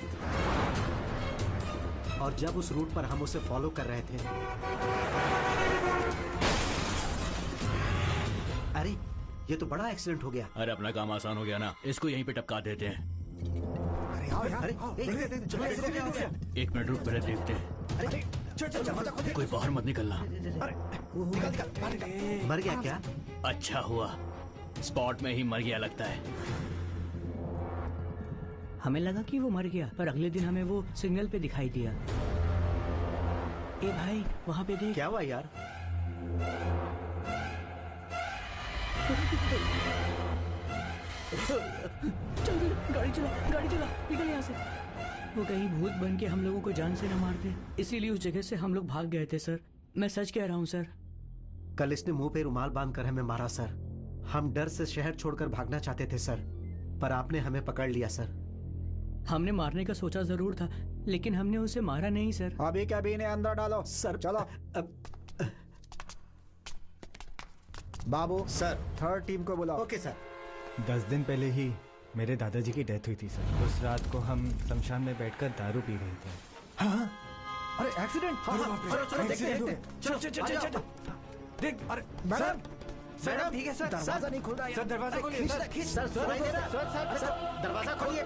और जब उस रूट पर हम उसे फॉलो कर रहे थे, अरे ये तो बड़ा एक्सीडेंट हो गया। अरे अपना काम आसान हो गया ना, इसको यहीं पे टपका देते हैं। एक मिनट रुक, पहले देखते हैं। कोई बाहर मत निकलना। मर गया क्या? अच्छा हुआ, स्पॉट में ही मर गया लगता है। हमें लगा कि वो मर गया, पर अगले दिन हमें वो सिग्नल पे दिखाई दिया। ए भाई, वहाँ पे देख। क्या हुआ यार? चल गाड़ी चला, गाड़ी चला, निकल यहाँ से। वो कहीं भूत बन के हम लोगों को जान से न मार दे, इसीलिए उस जगह से हम लोग भाग गए थे सर। मैं सच कह रहा हूँ सर। कल इसने मुंह पे रुमाल बांधकर हमें मारा सर। हम डर से शहर छोड़कर भागना चाहते थे सर, पर आपने हमें पकड़ लिया सर। हमने मारने का सोचा जरूर था, लेकिन हमने उसे मारा नहीं सर। अभी क्या भी इन्हें अंदर डालो सर। चलो बाबू सर, थर्ड टीम को बुलाओ। Okay sir. 10 दिन पहले ही मेरे दादाजी की डेथ हुई थी सर। उस रात को हम शमशान में बैठकर दारू पी रहे थे। हाँ? अरे एक्सीडेंट! चलो देख। अरे मैडम, मैडम ठीक है सर। दरवाजा नहीं खुल रहा है। सर दरवाजा खोलिए सर। सर दरवाजा खोलिए।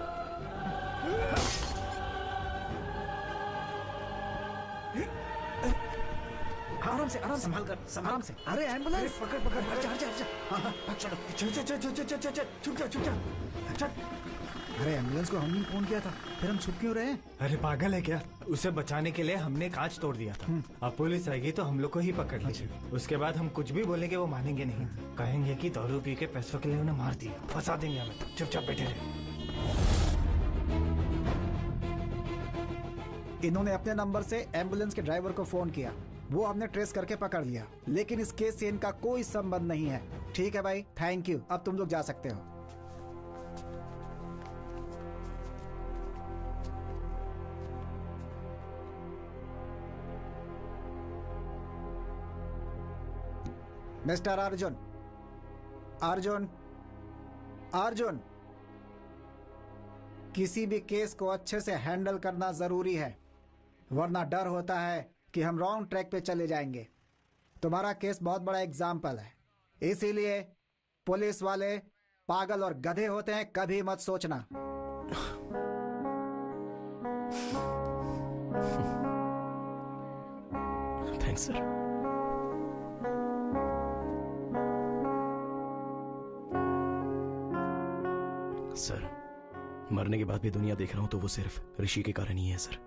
आराम से, आराम से, संभाल कर, आराम से। अरे एम्बुलेंस! पकड़ पकड़, चल। अरे एम्बुलेंस को हमने फोन किया था, फिर हम छुप क्यों रहे हैं? अरे पागल है क्या? उसे बचाने के लिए हमने कांच तोड़ दिया था। अब पुलिस आएगी तो हम लोग को ही पकड़ लेगी। उसके बाद हम कुछ भी बोलेंगे वो मानेंगे नहीं। कहेंगे कि दारू पी के पैसों के लिए उन्हें मार दिया, फंसा देंगे हमें। चुपचाप बैठे रहे। इन्होंने अपने नंबर से एम्बुलेंस के ड्राइवर को फोन किया, वो हमने ट्रेस करके पकड़ लिया, लेकिन इस केस से इनका कोई संबंध नहीं है। ठीक है भाई, थैंक यू। अब तुम लोग जा सकते हो। मिस्टर अर्जुन, अर्जुन, अर्जुन, किसी भी केस को अच्छे से हैंडल करना जरूरी है, वरना डर होता है कि हम रॉन्ग ट्रैक पे चले जाएंगे। तुम्हारा केस बहुत बड़ा एग्जाम्पल है, इसीलिए पुलिस वाले पागल और गधे होते हैं, कभी मत सोचना। Thanks sir. सर, मरने के बाद भी दुनिया देख रहा हूं तो वो सिर्फ ऋषि के कारण ही है सर।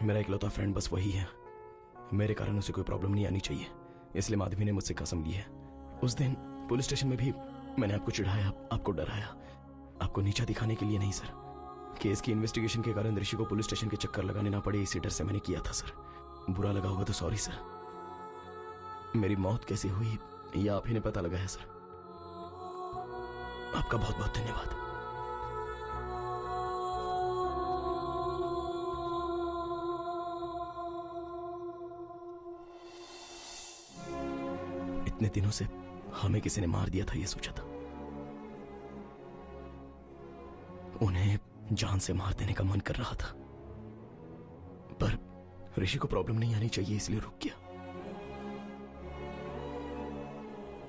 मेरा इकलौता फ्रेंड बस वही है। मेरे कारण उसे कोई प्रॉब्लम नहीं आनी चाहिए, इसलिए माधवी ने मुझसे कसम ली है। उस दिन पुलिस स्टेशन में भी मैंने आपको चिढ़ाया, आपको डराया, आपको नीचा दिखाने के लिए नहीं सर। केस की इन्वेस्टिगेशन के कारण ऋषि को पुलिस स्टेशन के चक्कर लगाने ना पड़े, इसी डर से मैंने किया था सर। बुरा लगा होगा तो सॉरी सर। मेरी मौत कैसे हुई यह आप ही ने पता लगाया सर। आपका बहुत बहुत धन्यवाद। इतने दिनों से हमें किसी ने मार दिया था ये सोचा था, उन्हें जान से मार देने का मन कर रहा था, पर ऋषि को प्रॉब्लम नहीं आनी चाहिए इसलिए रुक गया।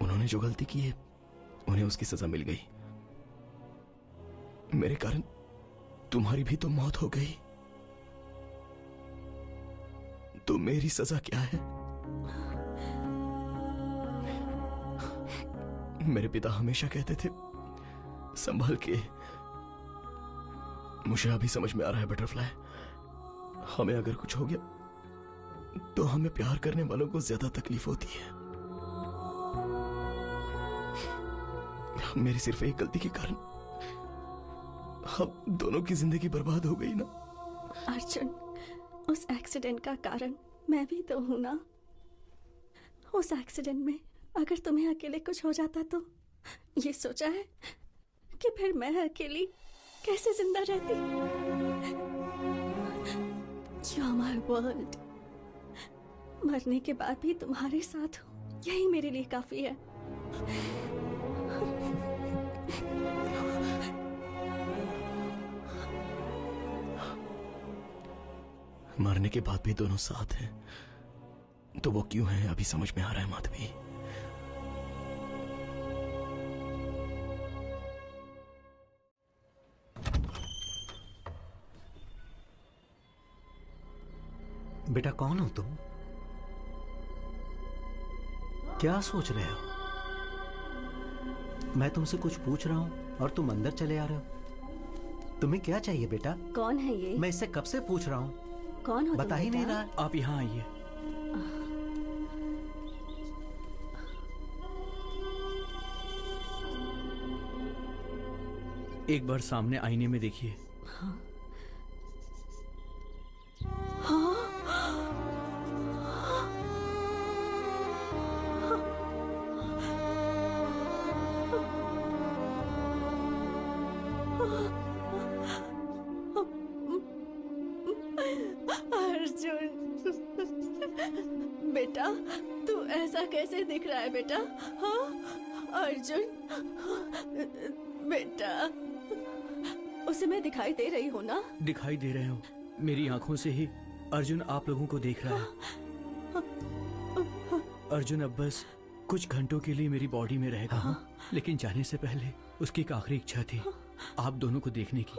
उन्होंने जो गलती की है उन्हें उसकी सजा मिल गई। मेरे कारण तुम्हारी भी तो मौत हो गई, तो मेरी सजा क्या है? मेरे पिता हमेशा कहते थे संभल के। मुझे अभी समझ में आ रहा है बटरफ्लाई, हमें अगर कुछ हो गया तो हमें प्यार करने वालों को ज्यादा तकलीफ होती है। मेरी सिर्फ एक गलती के कारण अब दोनों की जिंदगी बर्बाद हो गई ना। अर्जुन, उस एक्सीडेंट का कारण मैं भी तो हूं ना। उस एक्सीडेंट में अगर तुम्हें अकेले कुछ हो जाता तो ये सोचा है कि फिर मैं अकेली कैसे जिंदा रहती? You are my world. मरने के बाद भी तुम्हारे साथ हूं, यही मेरे लिए काफी है। मरने के बाद भी दोनों साथ हैं, तो वो क्यों है अभी समझ में आ रहा है माधवी। बेटा कौन हो तुम? क्या सोच रहे हो? मैं तुमसे कुछ पूछ रहा हूं और तुम अंदर चले आ रहे हो। तुम्हें क्या चाहिए बेटा? कौन है ये? मैं इससे कब से पूछ रहा हूं। कौन हो बता तुम ही नहीं बेटा? रहा। आप यहाँ आइए। एक बार सामने आईने में देखिए। अर्जुन, बेटा तू ऐसा कैसे दिख रहा है बेटा? हाँ अर्जुन, बेटा उसे मैं दिखाई दे रही हूँ ना? दिखाई दे रहे हो। मेरी आंखों से ही अर्जुन आप लोगों को देख रहा है। अर्जुन अब बस कुछ घंटों के लिए मेरी बॉडी में रहेगा, लेकिन जाने से पहले उसकी एक आखिरी इच्छा थी आप दोनों को देखने की।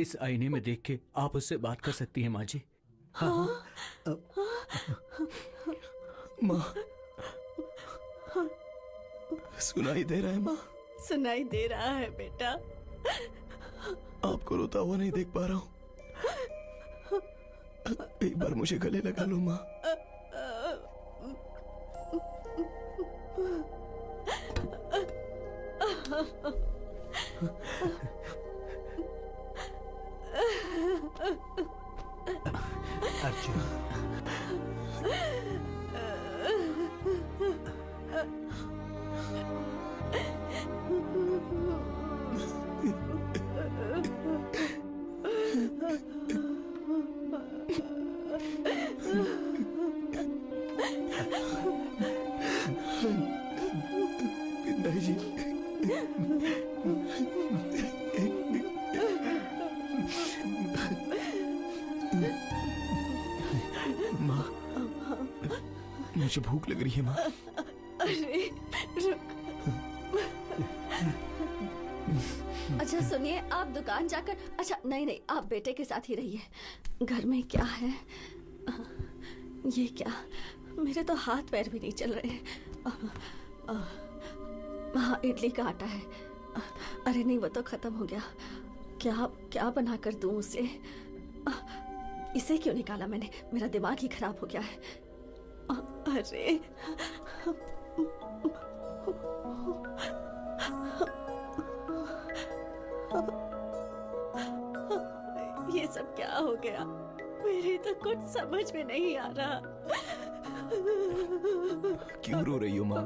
इस आईने में देख के आप उससे बात कर सकती हैं माँ जी। हाँ? माँ, सुनाई दे रहा है माँ? सुनाई दे रहा है बेटा। आपको रोता हुआ नहीं देख पा रहा हूँ। एक बार मुझे गले लगा लो माँ। अर्जुन, पिताजी जी, माँ, मुझे भूख लग रही है माँ। अरे रुक। अच्छा सुनिए, आप दुकान जाकर, अच्छा नहीं आप बेटे के साथ ही रहिए। घर में क्या है? ये क्या, मेरे तो हाथ पैर भी नहीं चल रहे हैं। हाँ इडली का आटा है। अरे नहीं वो तो खत्म हो गया। क्या क्या बना कर दूं उसे? इसे क्यों निकाला मैंने? मेरा दिमाग ही खराब हो गया है। अरे ये सब क्या हो गया? मेरी तो कुछ समझ में नहीं आ रहा। क्यों रो रही हो माँ?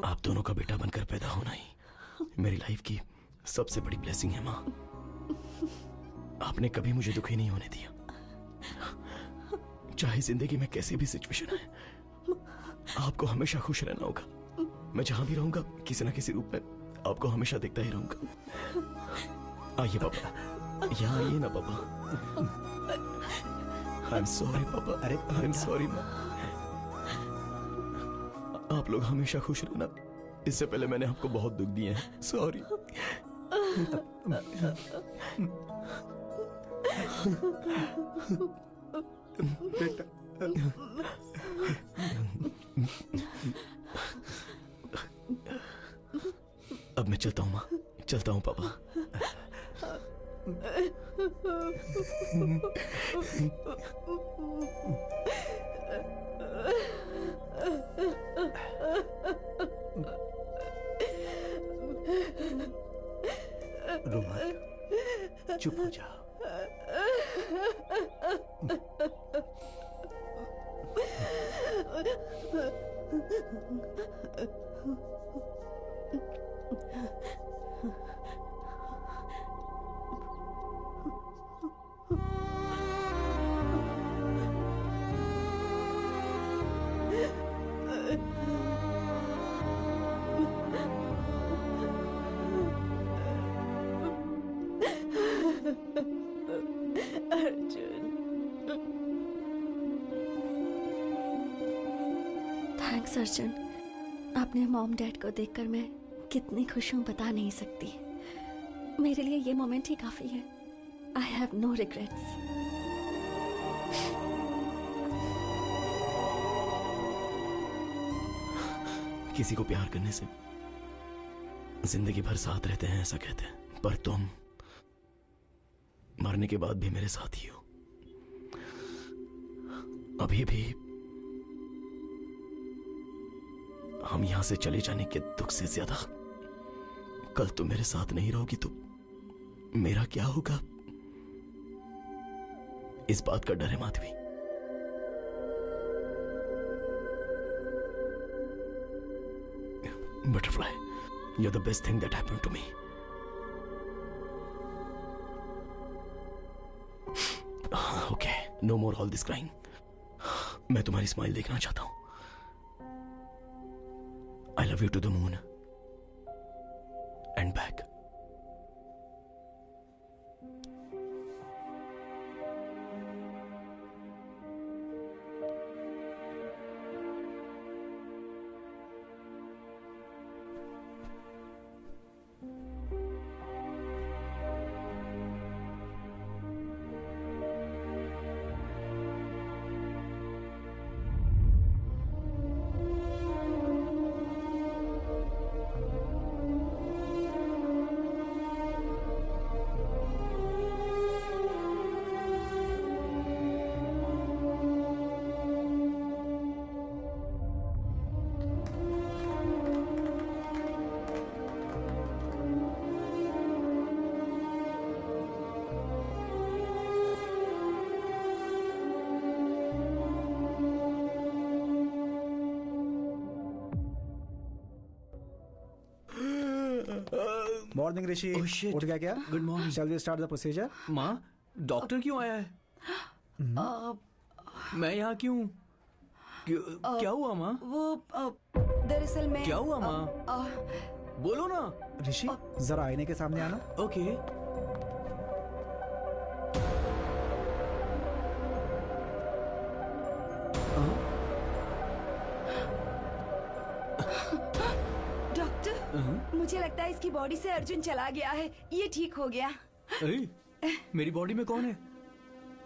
आप दोनों का बेटा बनकर पैदा होना ही मेरी लाइफ की सबसे बड़ी ब्लेसिंग है माँ। आपने कभी मुझे दुखी नहीं होने दिया, चाहे जिंदगी में कैसी भी सिचुएशन है। आपको हमेशा खुश रहना होगा। मैं जहां भी रहूंगा किसी न किसी रूप में आपको हमेशा देखता ही रहूंगा। आइए पापा, यहाँ आइए ना पापा। आई एम सॉरी पापा। अरे आई एम सॉरी माँ। आप लोग हमेशा खुश रहना। इससे पहले मैंने आपको बहुत दुख दिए हैं। सॉरी। बेटा अब मैं चलता हूँ माँ, चलता हूँ पापा। चुप हो जा। थैंक्स अर्जुन। अपने मॉम डैड को देखकर मैं कितनी खुश हूँ बता नहीं सकती। मेरे लिए ये मोमेंट ही काफी है। I have no regrets. किसी को प्यार करने से जिंदगी भर साथ रहते हैं ऐसा कहते हैं, पर तुम मरने के बाद भी मेरे साथ ही हो। अभी भी हम यहां से चले जाने के दुख से ज्यादा कल तुम मेरे साथ नहीं रहोगी तो मेरा क्या होगा, इस बात का डर है Madhavi. Butterfly, you're the best thing that happened to me. Okay, no more all this crying. मैं तुम्हारी स्माइल देखना चाहता हूं। I love you to the moon and back. Morning Rishi. उठ गया क्या? Good morning. Shall we start the procedure? माँ, doctor क्यों आया है? मैं यहाँ क्यों? क्या हुआ माँ? वो दरअसल मैं क्या हुआ माँ? बोलो ना। ऋषि जरा आईने के सामने आना। ओके। मुझे लगता है इसकी बॉडी से अर्जुन चला गया है। ये ठीक हो गया। मेरी बॉडी में कौन है?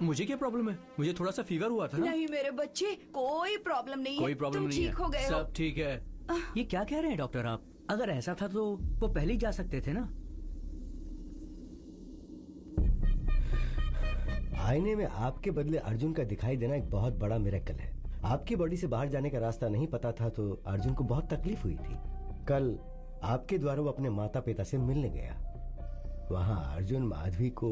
मुझे क्या प्रॉब्लम है? मुझे थोड़ा सा फीवर हुआ था ना? नहीं मेरे बच्चे, कोई प्रॉब्लम नहीं है। कोई प्रॉब्लम नहीं है। ठीक हो गए हो। सब ठीक है। ये क्या कह रहे हैं डॉक्टर आप? अगर ऐसा था तो वो पहले ही जा सकते थे ना? आईने में आपके बदले अर्जुन का दिखाई देना एक बहुत बड़ा मिरेकल है। आपकी बॉडी से बाहर जाने का रास्ता नहीं पता था तो अर्जुन को बहुत तकलीफ हुई थी। कल आपके द्वारा वो अपने माता पिता से मिलने गया। वहां अर्जुन माधवी को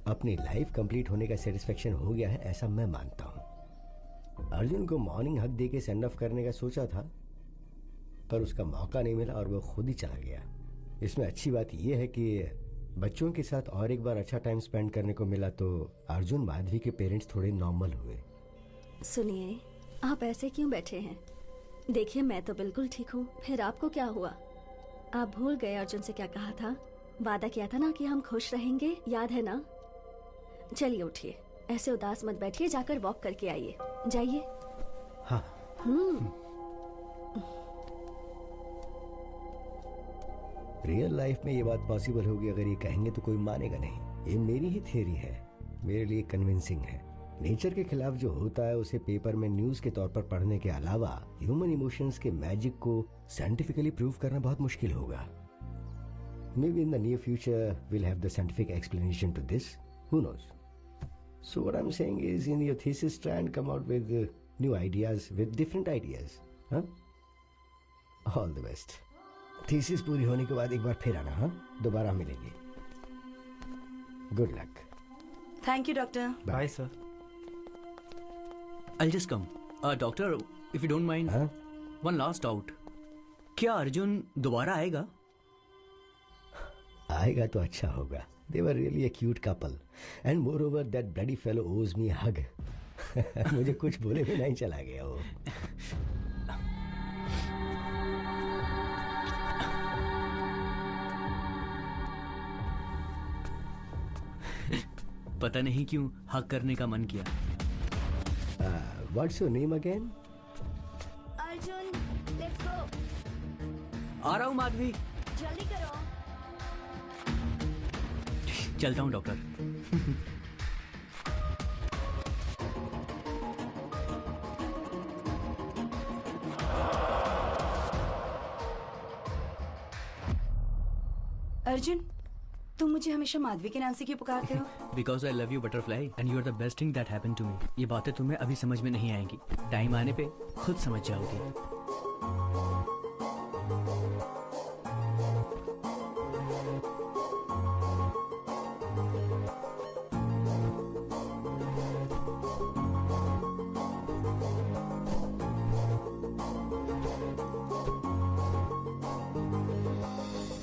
अपनी लाइफ कंप्लीट होने का सेटिस्फेक्शन हो गया है ऐसा मैं मानता हूं। अर्जुन को मॉर्निंग हक दे के सेंड ऑफ करने का सोचा था पर उसका मौका नहीं मिला और वो खुद ही चला गया। इसमें अच्छी बात यह है कि बच्चों के साथ और एक बार अच्छा टाइम स्पेंड करने को मिला तो अर्जुन माधवी के पेरेंट्स थोड़े नॉर्मल हुए। सुनिए, आप ऐसे क्यों बैठे हैं? देखिए मैं तो बिल्कुल ठीक हूँ। फिर आपको क्या हुआ? आप भूल गए अर्जुन से क्या कहा था? वादा किया था ना कि हम खुश रहेंगे, याद है ना? चलिए उठिए, ऐसे उदास मत बैठिए, जाकर वॉक करके आइए। जाइए। हाँ। रियल लाइफ में ये बात पॉसिबल होगी अगर ये कहेंगे तो कोई मानेगा नहीं। ये मेरी ही थियरी है, मेरे लिए कन्विंसिंग है। नेचर के खिलाफ जो होता है उसे पेपर में न्यूज के तौर पर पढ़ने के अलावा ह्यूमन इमोशंस के मैजिक को साइंटिफिकली प्रूव करना बहुत मुश्किल होगा। Maybe in the near future we'll have the scientific explanation to this. Who knows? So what I'm saying is, in your thesis, try and come out with new ideas, with different ideas. Huh? All the best. Thesis पूरी होने के बाद एक बार फिर आना। हाँ, दोबारा मिलेंगे। Good luck. Thank you doctor. Bye sir. I'll just come. Doctor, if you don't mind, one last doubt. क्या अर्जुन दोबारा आएगा? आएगा तो अच्छा होगा। They were really a cute couple. And moreover, that bloody fellow owes me a hug. मुझे कुछ बोले भी नहीं चला गया वो। पता नहीं क्यों हक करने का मन किया। What's your name again? Arjun, let's go. आ रहा हूँ माधवी। जल्दी करो। चलता हूँ डॉक्टर। अर्जुन, तुम मुझे हमेशा माधवी के नाम से क्यों पुकारते हो? Because I love you butterfly and you are the best thing that happened to me. ये बातें तुम्हें अभी समझ में नहीं आएंगी, टाइम आने पे खुद समझ जाओगी।